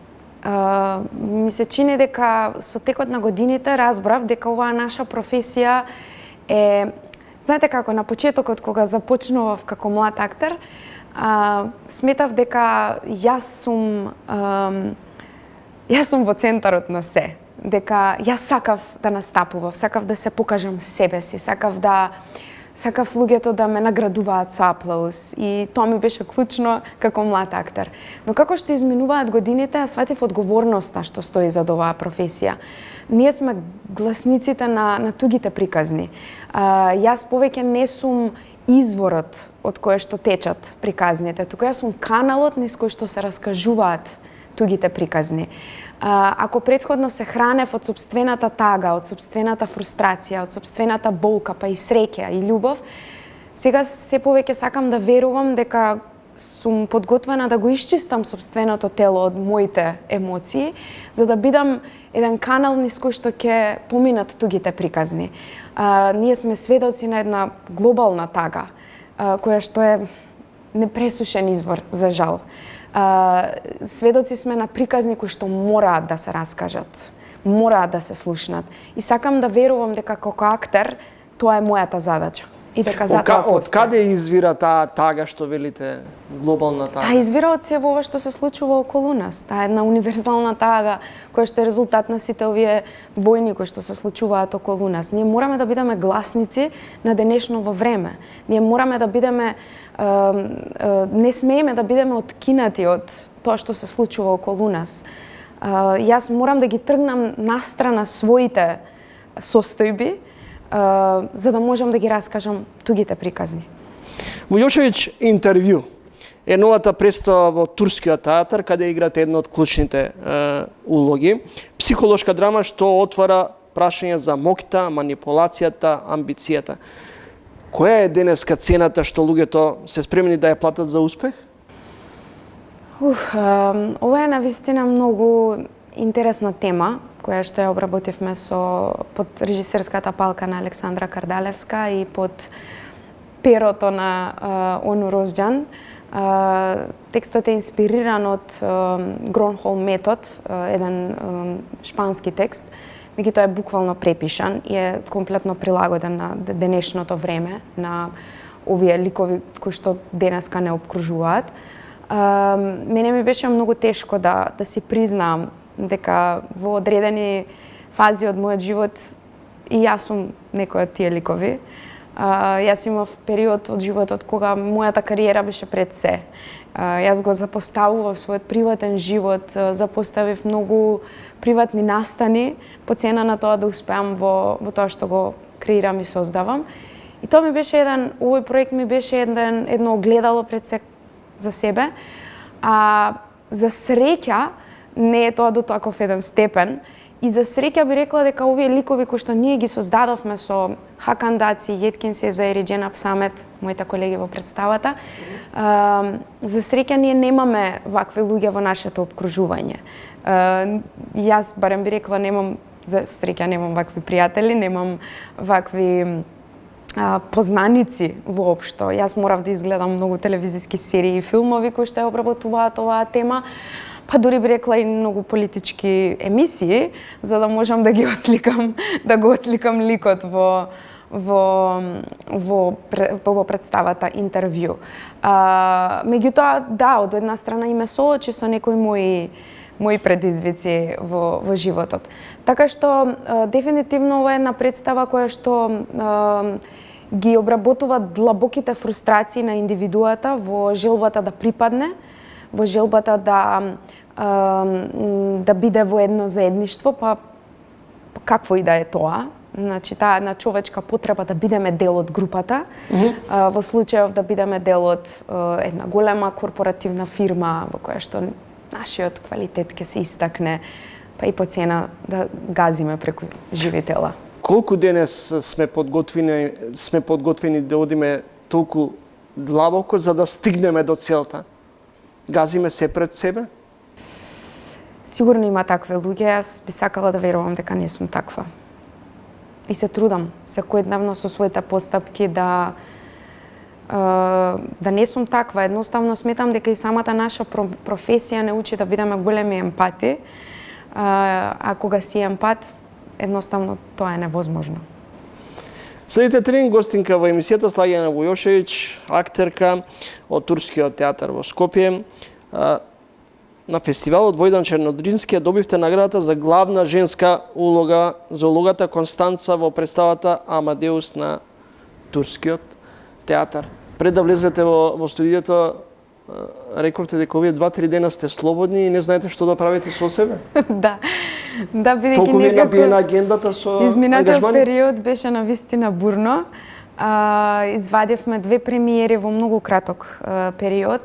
Speaker 6: Ми се чини дека со текот на годините разбрав дека оваа наша професија е... Знаете како, на почетокот кога започнував како млад актер, сметав дека јас сум во центарот на се. Дека јас сакав да настапував, сакав да се покажам себе си, сакав луѓето да ме наградуваат со аплауз и тоа ми беше клучно како млад актер. Но како што изминуваат годините, ја сватив одговорноста што стои зад оваа професија. Ние сме гласниците на тугите приказни. Јас повеќе не сум изворот од кој што течат приказните, туку јас сум каналот низ кој што се раскажуваат тугите приказни. Ако претходно се хранев од сопствената тага, од сопствената фрустрација, од сопствената болка, па и среќа и љубов, сега се повеќе сакам да верувам дека сум подготвена да го исчистам сопственото тело од моите емоции, за да бидам еден канал низ кој што ќе поминат тугите приказни. Ние сме сведоци на една глобална тага, која што е непресушен извор, за жал. Сведоци сме на приказни кои што мораат да се раскажат, мораат да се слушнат. И сакам да верувам дека како актер тоа е мојата задача. И дека затоа
Speaker 1: Од каде извира таа тага што велите, глобална тага?
Speaker 6: Таа извира од се во ова што се случува околу нас. Таа е една универзална тага која што е резултат на сите овие војни кои што се случуваат околу нас. Ние мораме да бидеме гласници на денешново време. Ние мораме да бидеме не смееме да бидеме откинати од тоа што се случува околу нас. Јас морам да ги тргнам настрана своите состојби, за да можам да ги раскажам тугите приказни.
Speaker 1: Вујошевиќ интервју е новата представа во Турскиот театар, каде играте една од клучните улоги. Психолошка драма што отвара прашање за моќта, манипулацијата, амбицијата. Која е денеска цената што луѓето се спремни да ја платат за успех?
Speaker 6: Ова е навистина многу интересна тема, која што ја обработивме под режисерската палка на Александра Кардалевска и под перото на Ону Розџан. Текстот е инспириран од Гронхолм метод, еден шпански текст, меѓутоа е буквално препишан и е комплетно прилагоден на денешното време, на овие ликови кои што денеска не обкружуваат. Мене ми беше многу тешко да си признаам дека во одредени фази од мојот живот и јас сум некој од тие ликови. Јас имав период од животот кога мојата кариера беше пред се. Јас го запоставував својот приватен живот, запоставив многу приватни настани по цена на тоа да успеам во тоа што го креирам и создавам. И тоа ми беше овој проект ми беше едно огледало пред се за себе. За среќа, не е тоа до таков еден степен. И за среќа би рекла дека овие ликови кои што ние ги создадовме со Хакан Даци, Јеткин Сезаир и Дженап Самет, моите колеги во представата, за среќа ние немаме вакви луѓе во нашето обкружување. Јас барем би рекла за среќа немам вакви пријатели, немам вакви познаници воопшто. Јас морав да изгледам многу телевизиски серии и филмови кои што ја обработуваат оваа тема, па дури би рекла и многу политички емисии, за да можам да ги отсликам, да го отсликам ликот во представата интервју. Меѓутоа, да, од една страна и ме соочи со некои мои предизвици во животот. Така што дефинитивно ова е една представа која што ги обработува длабоките фрустрации на индивидуата во желбата да припадне, во желбата да биде во едно заедништво, па какво и да е тоа. Значи, таа една човечка потреба да бидеме дел од групата, во случајов да бидеме дел од една голема корпоративна фирма во која што нашиот квалитет ќе се истакне, па и по цена да газиме преку живи тела.
Speaker 1: Колку денес сме подготвени да одиме толку длабоко за да стигнеме до целта? Газиме се пред себе?
Speaker 6: Сигурно има такви луѓе, јас би сакала да верувам дека не сум таква. И се трудам секојдневно со своите постапки да не сум таква. Едноставно сметам дека и самата наша професија не учи да бидеме големи емпати, а кога си емпат, едноставно тоа е невозможно.
Speaker 1: Следите тренинг гостинка во емисијата Слаѓана Војошевиќ, актерка од Турскиот театар во Скопје. На фестивалот Војдан Чернодрински добивте наградата за главна женска улога за улогата Констанца во представата Амадеус на Турскиот театар. Пред да влезете во студиото, рековте дека овие 2-3 дена сте слободни и не знаете што да правите со себе?
Speaker 6: Да, бидејќи
Speaker 1: толку ви набиена агендата со ангажмани?
Speaker 6: Изминатиот период беше навистина бурно. Извадивме 2 премиери во многу краток период.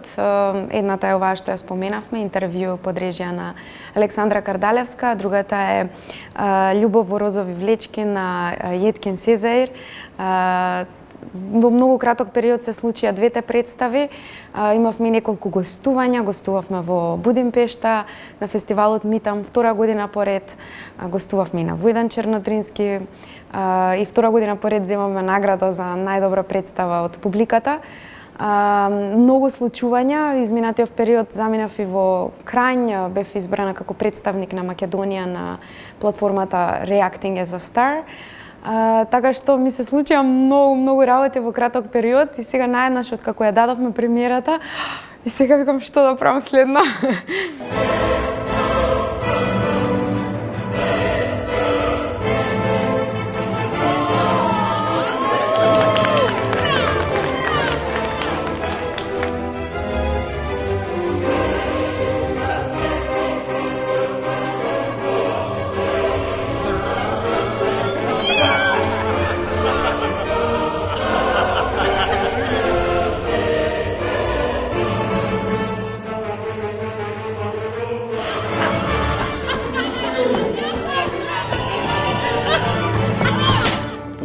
Speaker 6: Едната е оваа што ја споменавме, интервју под режија на Александра Кардалевска, другата е Љубов во розови влечки на Јеткин Сезаир. Во многу краток период се случија двете представи. Имавме неколку гостувања, гостувавме во Будимпешта, на фестивалот Митам 2 година поред, гостувавме и на Војдан Чернодрински, и 2 година поред земавме награда за најдобра представа од публиката. Многу случувања, изминатиот период заминав и во Крањ, бев избрана како представник на Македонија на платформата Reacting as a Star. Така што ми се случија многу работи во краток период и сега наеднаш од како ја дадовме премиерата и сега викам што да правам следно.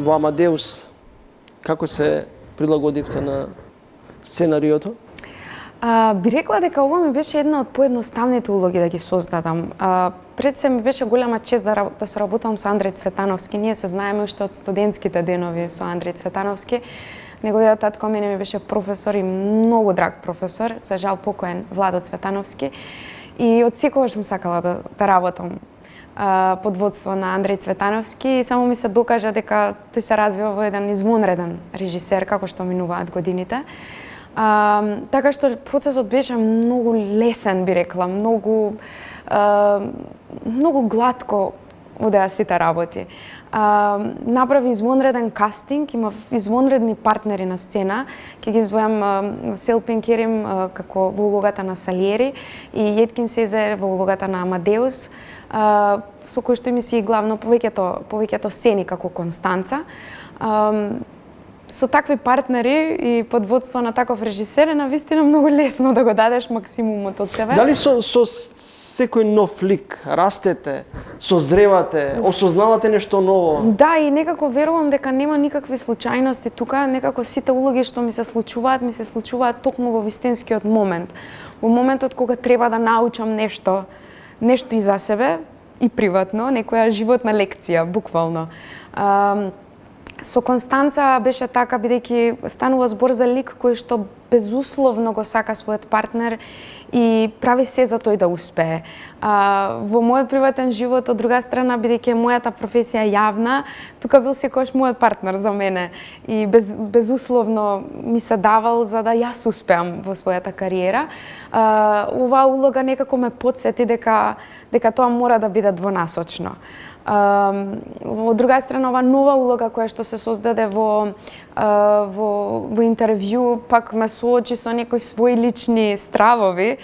Speaker 1: Во Амадеус, како се прилагодивте на сценариото?
Speaker 6: Би рекла дека ова ми беше една од поедноставните улоги да ги создадам. Пред се ми беше голема чест да соработувам со Андреј Цветановски. Ние се знаеме уште од студентските денови со Андреј Цветановски. Неговиот татко мене ми беше професор и многу драг професор, за жал покоен Владо Цветановски. И од секогаш сум сакала да работам под водство на Андреј Цветановски и само ми се докажа дека тој се развива во еден извонреден режисер како што минуваат годините. Така што процесот беше многу лесен, би рекла, многу гладко одеа сите работи. Направи извонреден кастинг, имав извонредни партнери на сцена. Ќе ги издвојам Селпин Керим како во улогата на Салиери и Јеткин Сезаир во улогата на Амадеус, со кој што ми си главно повеќето сцени како Констанца. со такви партнери и под водство на таков режисер е навистина многу лесно да го дадеш максимумот од себе.
Speaker 1: Дали со секој нов лик растете, созревате, осознавате нешто ново?
Speaker 6: Да, и некако верувам дека нема никакви случајности тука, некако сите улоги што ми се случуваат токму во вистинскиот момент. Во моментот кога треба да научам нешто и за себе, и приватно, некоја животна лекција, буквално. Со Констанца беше така, бидејќи станува збор за лик кој што безусловно го сака својот партнер и прави се за тој да успее. Во мојот приватен живот, од друга страна, бидејќи мојата професија е јавна, тука бил секогаш мојот партнер за мене и безусловно ми се давал за да јас успеам во својата кариера. Оваа улога некако ме потсети дека тоа мора да биде двонасочно. Од друга страна, ова нова улога која што се создаде во интервју, пак ме соочи со некои своји лични стравови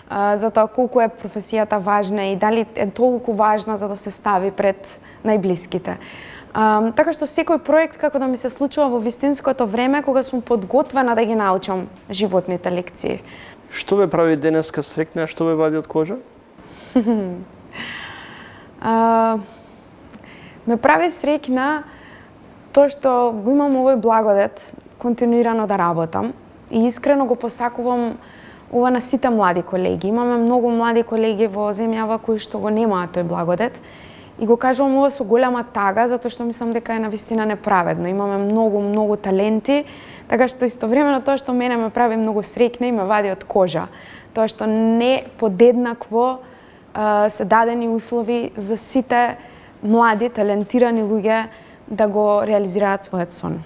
Speaker 6: за тоа колку е професијата важна и дали е толку важна за да се стави пред најблиските. Така што секој проект како да ми се случува во вистинското време кога сум подготвена да ги научам животните лекции.
Speaker 1: Што ве прави денеска среќна, што ве вади од кожа?
Speaker 6: Ме прави среќна тоа што го имам овој благодет континуирано да работам и искрено го посакувам ова на сите млади колеги. Имаме многу млади колеги во земјава кои што го немаат тој благодет и го кажувам ова со голема тага затоа што мислам дека е навистина неправедно. Имаме многу таленти, така што истовремено тоа што мене ме прави многу среќна и ме вади од кожа. Тоа што не подеднакво се дадени услови за сите млади, талентирани луѓе да го реализираат својот сон.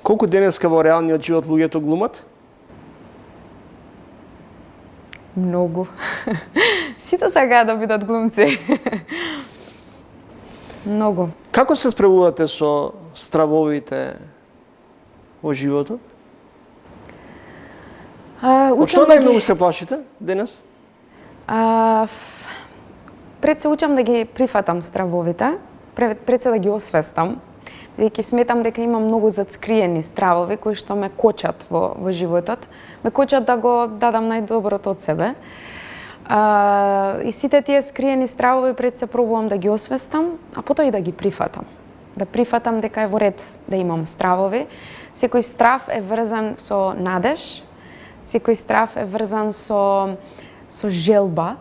Speaker 1: Колку денеска во реалниот живот луѓето глумат?
Speaker 6: Многу. Сите сакаат да бидат глумци. Многу.
Speaker 1: Како се справувате со стравовите во животот? Од што најмногу се плашите денес?
Speaker 6: Пред се учам да ги прифатам стравовите, пред се да ги освестам, бидејќи сметам дека има многу зацкриени стравови кои што ме кочат во животот, ме кочат да го дадам најдоброто од себе. И сите тие скриени стравови пред се пробувам да ги освестам, а потоа и да ги прифатам. Да прифатам дека е во ред да имам стравови. Секој страв е врзан со надеж, секој страв е врзан со желба,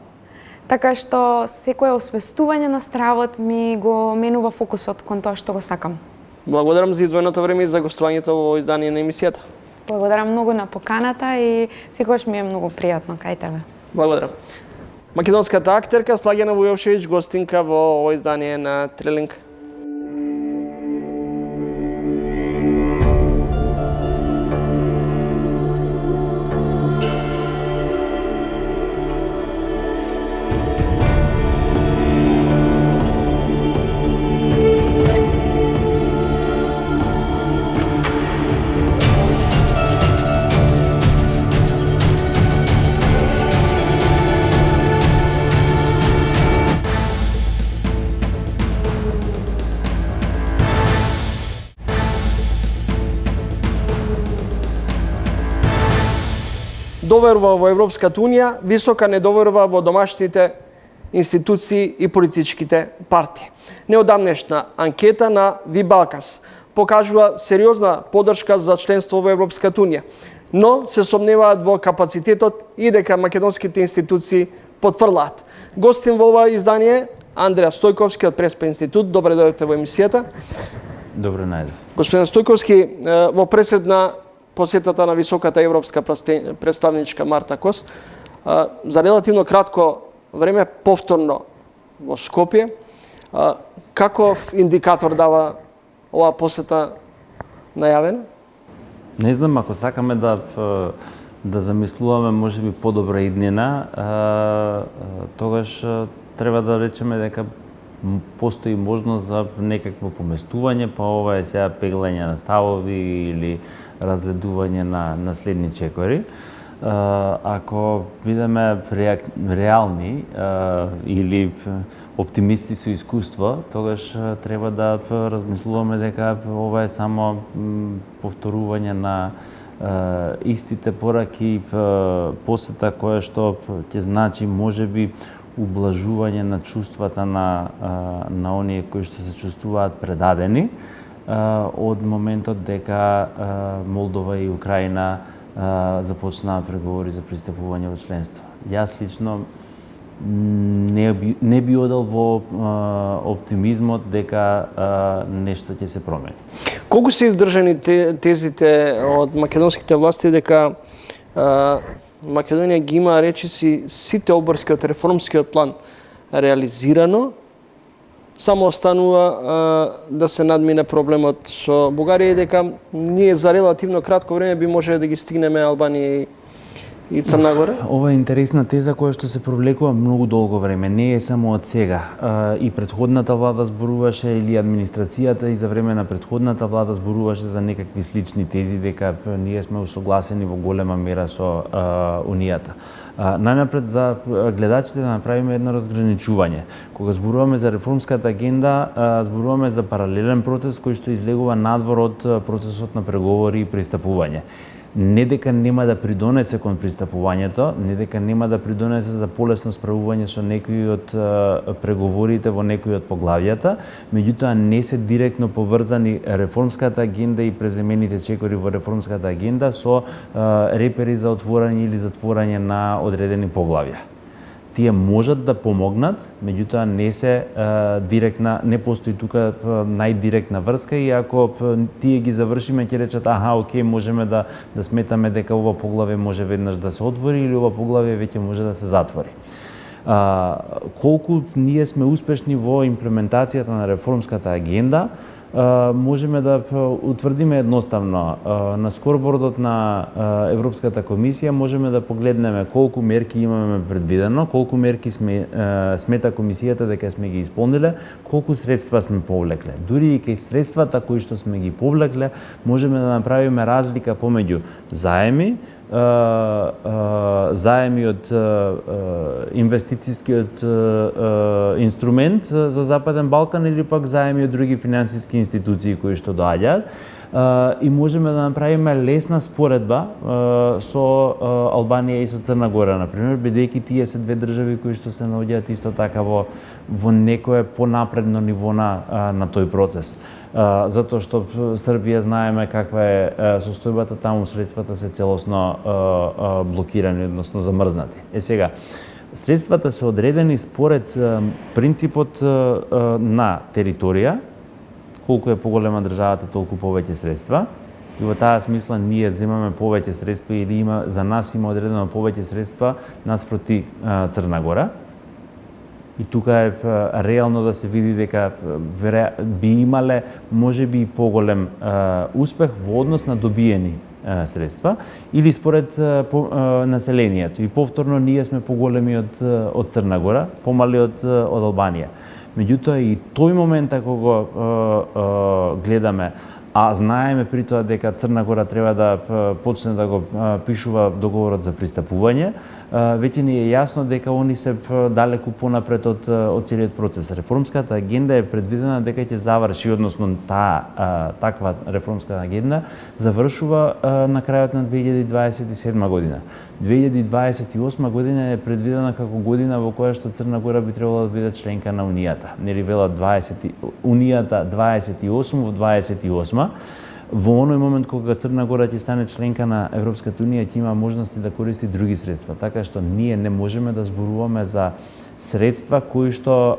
Speaker 6: така што секое освестување на стравот ми го менува фокусот кон тоа што го сакам.
Speaker 1: Благодарам за издвоеното време и за гостувањето во издание на емисијата.
Speaker 6: Благодарам многу на поканата и секогаш ми е многу пријатно кај тебе.
Speaker 1: Благодарам. Македонската актерка Слагена Вујовшевиќ, гостинка во ово издание на Трилинг. Доверба во Европската Унија, висока недоверба во домашните институции и политичките партии. Неодамнешна анкета на Вибалкас покажува сериозна поддршка за членство во Европската Унија, но се сомневаат во капацитетот и дека македонските институции потврлаат. Гостин во ова издание Андреа Стојковски од Преспа институт. Добре дојдовте во емисијата.
Speaker 7: Добре најдов.
Speaker 1: Господин Стојковски, во пресед на посетата на високата европска представничка Марта Кос, за релативно кратко време повторно во Скопје. Каков индикатор дава оваа посета најавена?
Speaker 7: Не знам, ако сакаме да замислуваме можеби подобра иднина, тогаш треба да речеме дека постои можност за некакво поместување, па ова е сега пеглање на ставови или разгледување на следни чекори. Ако бидеме реални или оптимисти со искуство, тогаш треба да размислуваме дека ова е само повторување на истите пораки, посета која што ќе значи можеби ублажување на чувствата на оние кои што се чувствуваат предадени од моментот дека Молдова и Украина започнаа преговори за пристапување во членство. Јас лично не би одел во оптимизмот дека нешто ќе се промени.
Speaker 1: Колку се издржани тезите од македонските власти дека Македонија ги има речиси сите обврски од реформскиот план реализирано, само останува да се надмине проблемот со Бугарија и дека ние за релативно кратко време би можеле да ги стигнеме Албанија и Црна Гора?
Speaker 7: Ова е интересна теза која што се провлекува многу долго време, не е само од сега. И претходната влада зборуваше, или администрацијата и за време на претходната влада зборуваше за некакви слични тези, дека ние сме усогласени во голема мера со Унијата. Најнапред за гледачите да направиме едно разграничување. Кога зборуваме за реформската агенда, зборуваме за паралелен процес кој што излегува надвор од процесот на преговори и пристапување. Не дека нема да придонесе кон пристапувањето, не дека нема да придонесе за полесно справување со некои од преговорите во некои од поглавјата, меѓутоа не се директно поврзани реформската агенда и преземените чекори во реформската агенда со репери за отворање или затворање на одредени поглавја. Тие можат да помогнат, меѓутоа не се директна, не постои тука најдиректна врска и ако тие ги завршиме ќе речат окей, можеме да сметаме дека ова поглавје може веднаш да се отвори или ова поглавје веќе може да се затвори. Колку ние сме успешни во имплементацијата на реформската агенда, можеме да утврдиме едноставно. На скорбордот на Европската комисија можеме да погледнеме колку мерки имаме предвидено, колку мерки смета комисијата дека сме ги исполниле, колку средства сме повлекле. Дури и кај средствата кои што сме ги повлекле, можеме да направиме разлика помеѓу заеми, заеми од инвестицијскиот инструмент за Западен Балкан или пак заеми од други финансиски институции кои што доаѓаат и можеме да направиме лесна споредба со Албанија и со Црна Гора, например, бидејќи тие се две држави кои што се наоѓаат исто така во некое понапредно ниво на тој процес. Затоа што Србија знаеме каква е состојбата таму, средствата се целосно блокирани, односно замрзнати. Сега, средствата се одредени според принципот на територија, колку е поголема државата, толку повеќе средства. И во таа смисла ние земаме повеќе средства или за нас има одредено повеќе средства наспроти Црна Гора. И тука е реално да се види дека би имале можеби и поголем успех во однос на добиени средства или според населението. И повторно ние сме поголеми од Црна Гора, помали од Албанија. Меѓутоа и тој момент ако го гледаме, а знаеме при тоа дека Црна Гора треба да почне да го пишува договорот за пристапување, веќе ни е јасно дека они се далеку понапред од целиот процес. Реформската агенда е предвидена дека ќе заврши, односно таква реформска агенда завршува на крајот на 2027 година. 2028 година е предвидена како година во која што Црна Гора би требало да биде членка на Унијата. Нели велат Унијата 28 во 28. Во оној момент кога Црна Гора ќе стане членка на Европската Унија, ќе има можности да користи други средства, така што ние не можеме да зборуваме за средства кои што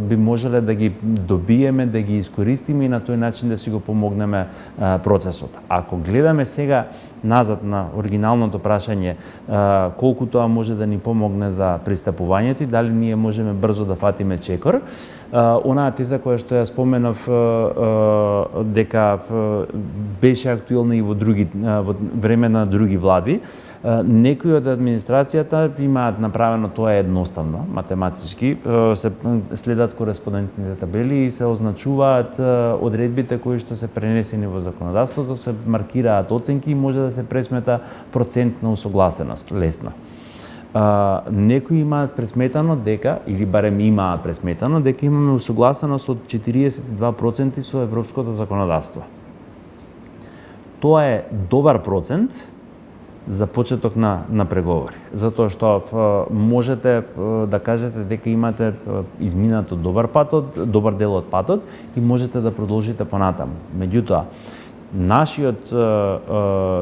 Speaker 7: би можеле да ги добиеме, да ги искористиме и на тој начин да си го помогнеме процесот. Ако гледаме сега назад на оригиналното прашање, колку тоа може да ни помогне за пристапувањето и дали ние можеме брзо да фатиме чекор, онаа теза која што ја споменав дека беше актуелна и во време на други влади, Некои од администрацијата имаат направено тоа едноставно, математички, се следат кореспондентните табели и се означуваат одредбите кои што се пренесени во законодавството, се маркираат оценки и може да се пресмета процент на усогласеност, лесно. Некои имаат пресметано дека, или барем имаат пресметано, дека имаме усогласеност од 42% со европското законодавство. Тоа е добар процент за почеток на преговори, затоа што можете да кажете дека имате изминато добар дел од патот и можете да продолжите понатаму. Меѓутоа, нашиот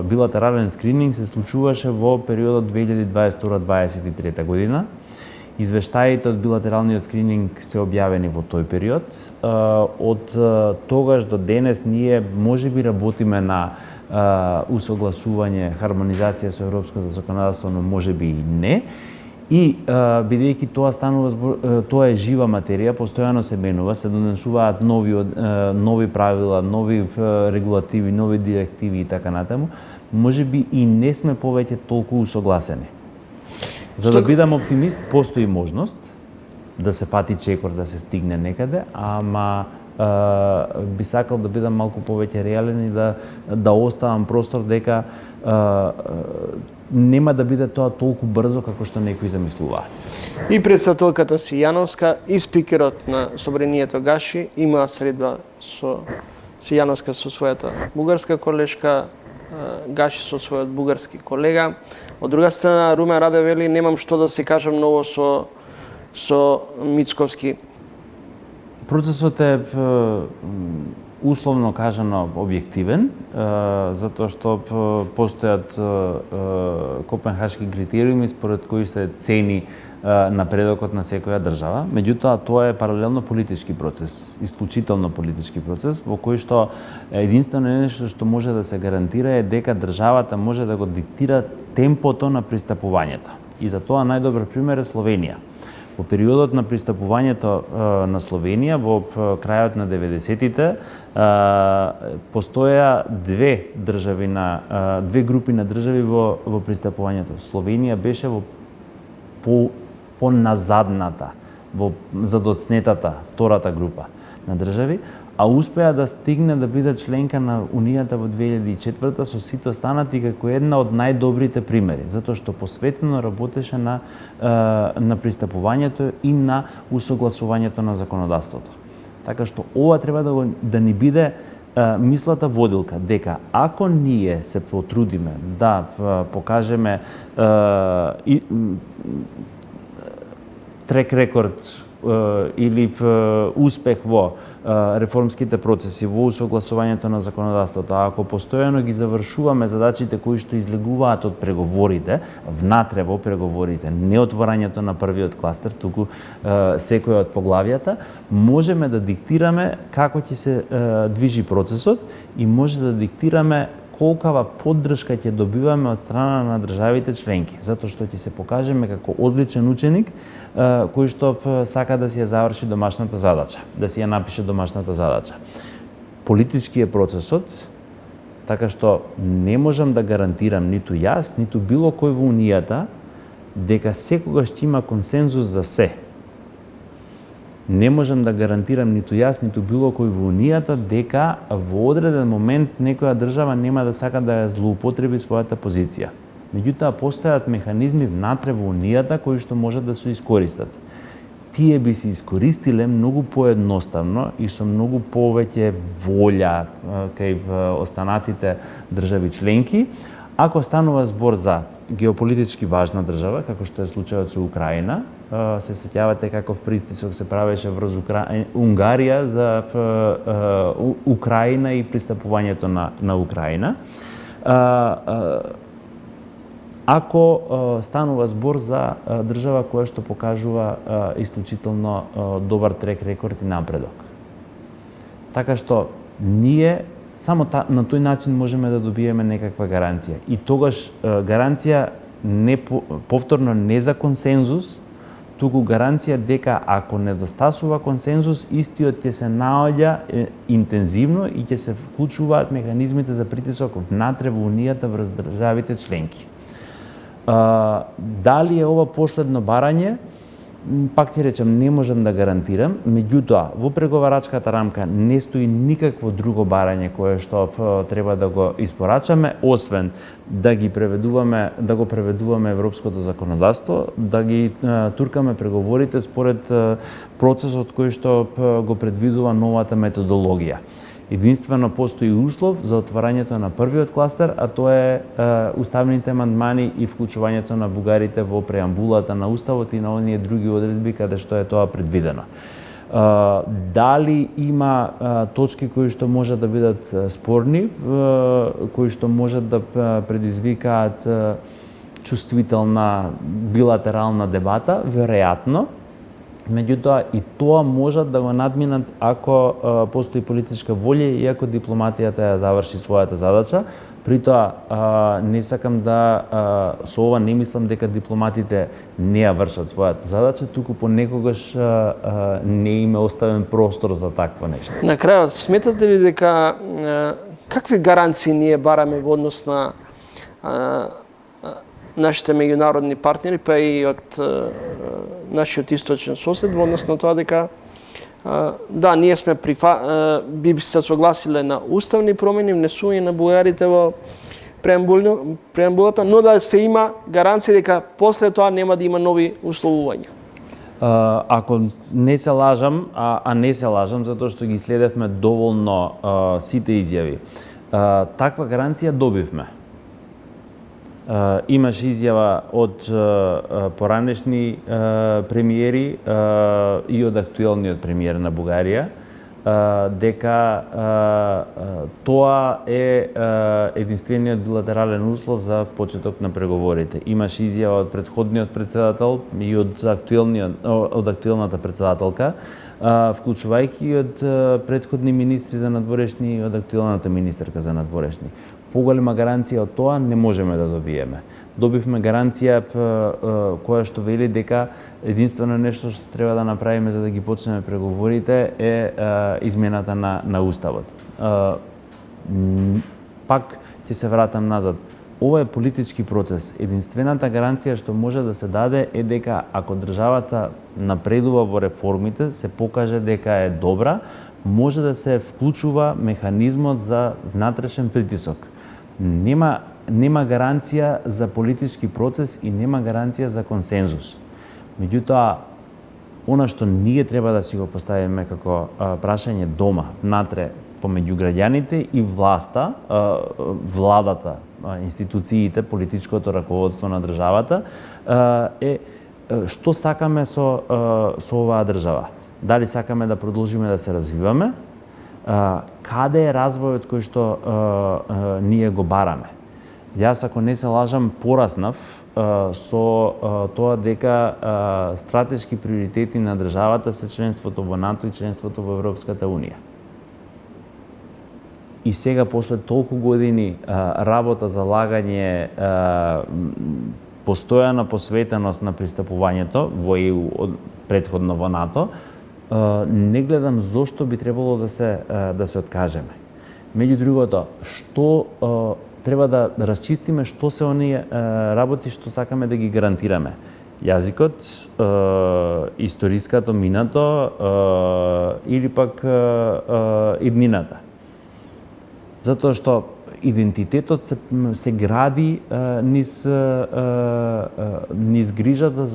Speaker 7: билатерален скрининг се случуваше во периодот 2022-2023 година. Извештаите од билатералниот скрининг се објавени во тој период. Од тогаш до денес ние можеби работиме на усогласување, хармонизација со европското законодавство, но можеби и не. И бидејќи тоа е жива материја, постојано се менува, се донесуваат нови правила, нови регулативи, нови директиви и така натаму, можеби и не сме повеќе толку усогласени. За да бидам оптимист, постои можност да се пати чекор, да се стигне некаде, ама би сакал да бидам малку повеќе реален и да оставам простор дека нема да биде тоа толку брзо како што некои замислуваат.
Speaker 1: И претседателката Сијановска и спикерот на Собранието Гаши имаа средба со Сијановска со својата бугарска колешка, Гаши со својот бугарски колега. Од друга страна, Румен Раде вели, немам што да се кажам ново со Мицковски.
Speaker 7: Процесот е условно кажано објективен, затоа што постојат копенхашки критериуми според кои се цени напредокот на секоја држава. Меѓутоа, тоа е паралелно политички процес, исклучително политички процес, во кој што единствено нешто што може да се гарантира е дека државата може да го диктира темпото на пристапувањето. И за тоа најдобар пример е Словенија. Во периодот на пристапувањето на Словенија, во крајот на 90-тите, постоја две групи на држави во пристапувањето. Словенија беше во поназадната, во задоцнетата, втората група на држави, а успеа да стигне да биде членка на Унијата во 2004 со сите останати како една од најдобрите примери, затоа што посветено работеше на пристапувањето и на усогласувањето на законодавството. Така што ова треба да ни биде мислата водилка, дека ако ние се потрудиме да покажеме трек рекорд или успех во реформските процеси, во усогласувањето на законодавството, ако постојано ги завршуваме задачите кои што излегуваат од преговорите, внатре во преговорите, не отворањето на првиот кластер, туку секој од поглавијата, можеме да диктираме како ќе се движи процесот и може да диктираме колкава поддршка ќе добиваме од страна на државите членки, затоа што ќе се покажеме како одличен ученик кој што сака да си ја заврши домашната задача, да си ја напише домашната задача. Политички е процесот, така што не можам да гарантирам ниту јас, ниту било кој во Унијата дека секогаш ќе има консензус за се. Не можам да гарантирам ниту јас, ниту било кој во Унијата дека во одреден момент некоја држава нема да сака да ја злоупотреби својата позиција. Меѓутоа, постојат механизми внатре во Унијата кои што можат да се искористат. Тие би се искористиле многу поедноставно и со многу повеќе волја кај останатите држави членки, ако станува збор за геополитички важна држава, како што е случајот со Украина. Се сеќавате каков притисок се правеше врз Унгарија за Украина и пристапувањето на Украина. Ако станува збор за држава која што покажува исклучително добар трек рекорд и напредок. Така што ние само на тој начин можеме да добиеме некаква гаранција. И тогаш гаранција повторно не за консензус, туку гаранција дека ако недостасува консензус, истиот ќе се наоѓа интензивно и ќе се вклучуваат механизмите за притисок внатре во Унијата врз државите членки. Дали е ова последно барање? Пак ти речем, не можам да гарантирам, меѓутоа, во преговарачката рамка не стои никакво друго барање кое што треба да го испорачаме, освен да го преведуваме европското законодавство, да ги туркаме преговорите според процесот кој што го предвидува новата методологија. Единствено постои услов за отварањето на првиот кластер, а тоа е уставните амандмани и вклучувањето на бугарите во преамбулата на Уставот и на оние други одредби каде што е тоа предвидено. Дали има точки кои што може да бидат спорни, кои што можат да предизвикаат чувствителна билатерална дебата, веројатно. Меѓутоа и тоа можат да го надминат ако постои политичка волја и ако дипломатијата ја заврши својата задача. При тоа не сакам да со ова не мислам дека дипломатите не ја вршат својата задача, туку понекогаш не им е оставен простор за такво нешто.
Speaker 1: На крајот, сметате ли дека какви гаранции ние бараме во однос на нашите меѓународни партнери, па и од нашиот источен сосед, во однос на тоа дека да, ние сме би се согласиле на уставни промени, внесување на бугарите во преамбулата, но да се има гаранција дека после тоа нема да има нови условувања.
Speaker 7: Ако не се лажам, а не се лажам затоа што ги следевме доволно сите изјави, таква гаранција добивме. Имаше изјава од поранешни премиери и од актуелниот премиер на Бугарија дека тоа е единствениот билатерален услов за почеток на преговорите. Имаше изјава од претходниот председател и од актуелната председателка, вклучувајќи и од претходни министри за надворешни и од актуелната министерка за надворешни. Поголема гаранција од тоа не можеме да добиеме. Добивме гаранција која што вели дека единствено нешто што треба да направиме за да ги почнеме преговорите е измената на Уставот. Пак ќе се вратам назад. Ова е политички процес. Единствената гаранција што може да се даде е дека ако државата напредува во реформите, се покаже дека е добра, може да се вклучува механизмот за внатрешен притисок. Нема гаранција за политички процес и нема гаранција за консензус. Меѓутоа, она што ние треба да си го поставиме како прашање дома, внатре, помеѓу граѓаните и власта, владата, институциите, политичкото раководство на државата, е што сакаме со оваа држава. Дали сакаме да продолжиме да се развиваме, каде е развојот кој што ние го бараме. Јас, ако не се лажам, пораснав со тоа дека стратешки приоритети на државата се членството во НАТО и членството во Европската Унија. И сега, после толку години работа, залагање, постојана посветеност на пристапувањето во ЕУ, претходно во НАТО, не гледам зошто би требало да се откажеме. Меѓу другото, што треба да расчистиме, што се оние работи што сакаме да ги гарантираме. Јазикот, историското минато или пак иднината. Затоа што идентитетот се гради низ грижата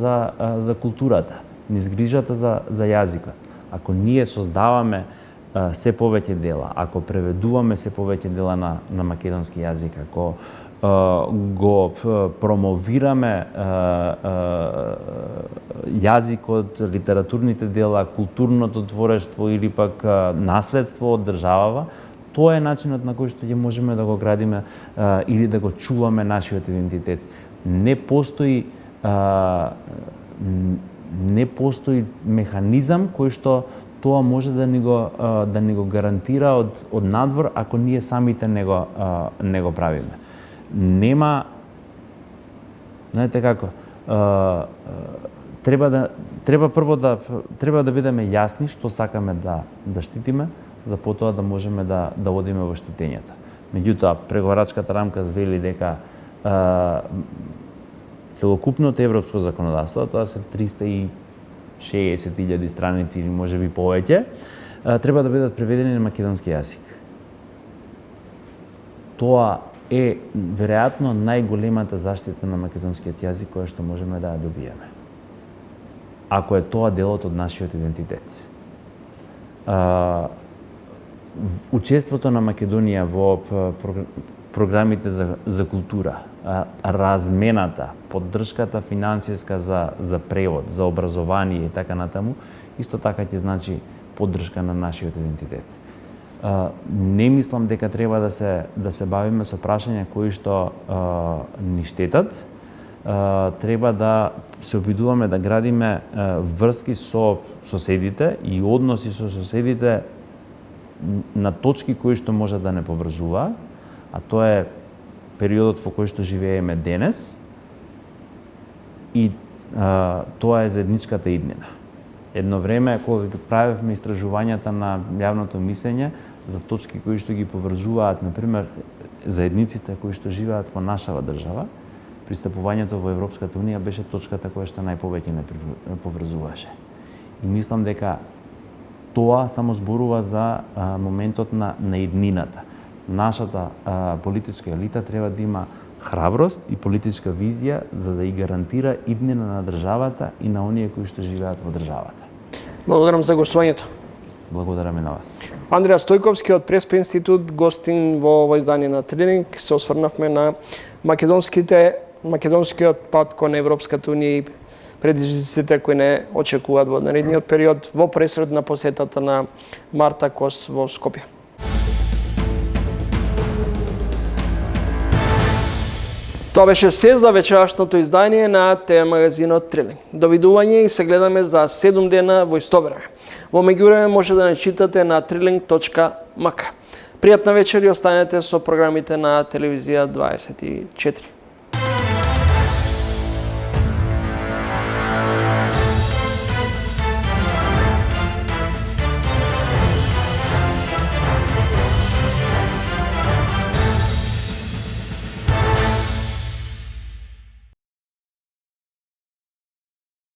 Speaker 7: за културата, низ грижата за јазикот. Ако ние создаваме се повеќе дела, ако преведуваме се повеќе дела на македонски јазик, ако го промовираме јазикот, литературните дела, културното творештво или пак наследство од државава, тоа е начинот на кој што ќе можеме да го градиме или да го чуваме нашиот идентитет. Не постои механизам кој што тоа може да ни го гарантира од надвор ако ние самите не го правиме. Нема, знаете како, треба да бидеме јасни што сакаме да штитиме, за потоа да можеме да одиме во штитењето. Меѓутоа, преговарачката рамка вели дека целокупното европско законодавство, тоа се 360.000 страници или можеби повеќе, треба да бидат преведени на македонски јазик. Тоа е веројатно најголемата заштита на македонскиот јазик која што можеме да ја добиеме. Ако е тоа делот од нашиот идентитет. Учеството на Македонија во програмите за култура, размената, поддршката финансиска за превод, за образование и така натаму, исто така ќе значи поддршка на нашиот идентитет. Не мислам дека треба да се бавиме со прашања кои што ни штетат. Треба да се обидуваме да градиме врски со соседите и односи со соседите на точки кои што може да не поврзува, а тоа е периодот во кој што живееме денес и тоа е заедничката иднина. Едно време, кога правевме истражувањата на јавното мислење за точки кои што ги поврзуваат, например, заедниците кои што живеат во нашава држава, пристапувањето во Европската Унија беше точката која што најповеќе не поврзуваше. И мислам дека тоа само зборува за моментот на иднината. Нашата политичка елита треба да има храброст и политичка визија за да и гарантира иднина на државата и на оние кои што живеат во државата.
Speaker 1: Благодарам за гостувањето.
Speaker 7: Благодараме на вас.
Speaker 1: Андреа Стојковски од Преспа институт, гостин во ово издание на Тренинг. Се осврнавме на македонскиот пат кон Европската Унија и предизвиците кои не очекуваат во наредниот период во пресред на посетата на Марта Кос во Скопје. Тоа беше се за вечерашното издание на ТВ магазинот Трилинг. Довидување и се гледаме за 7 дена во исто време. Во меѓувреме може да не читате на triling.mk. Пријатна вечер и останете со програмите на телевизија 24.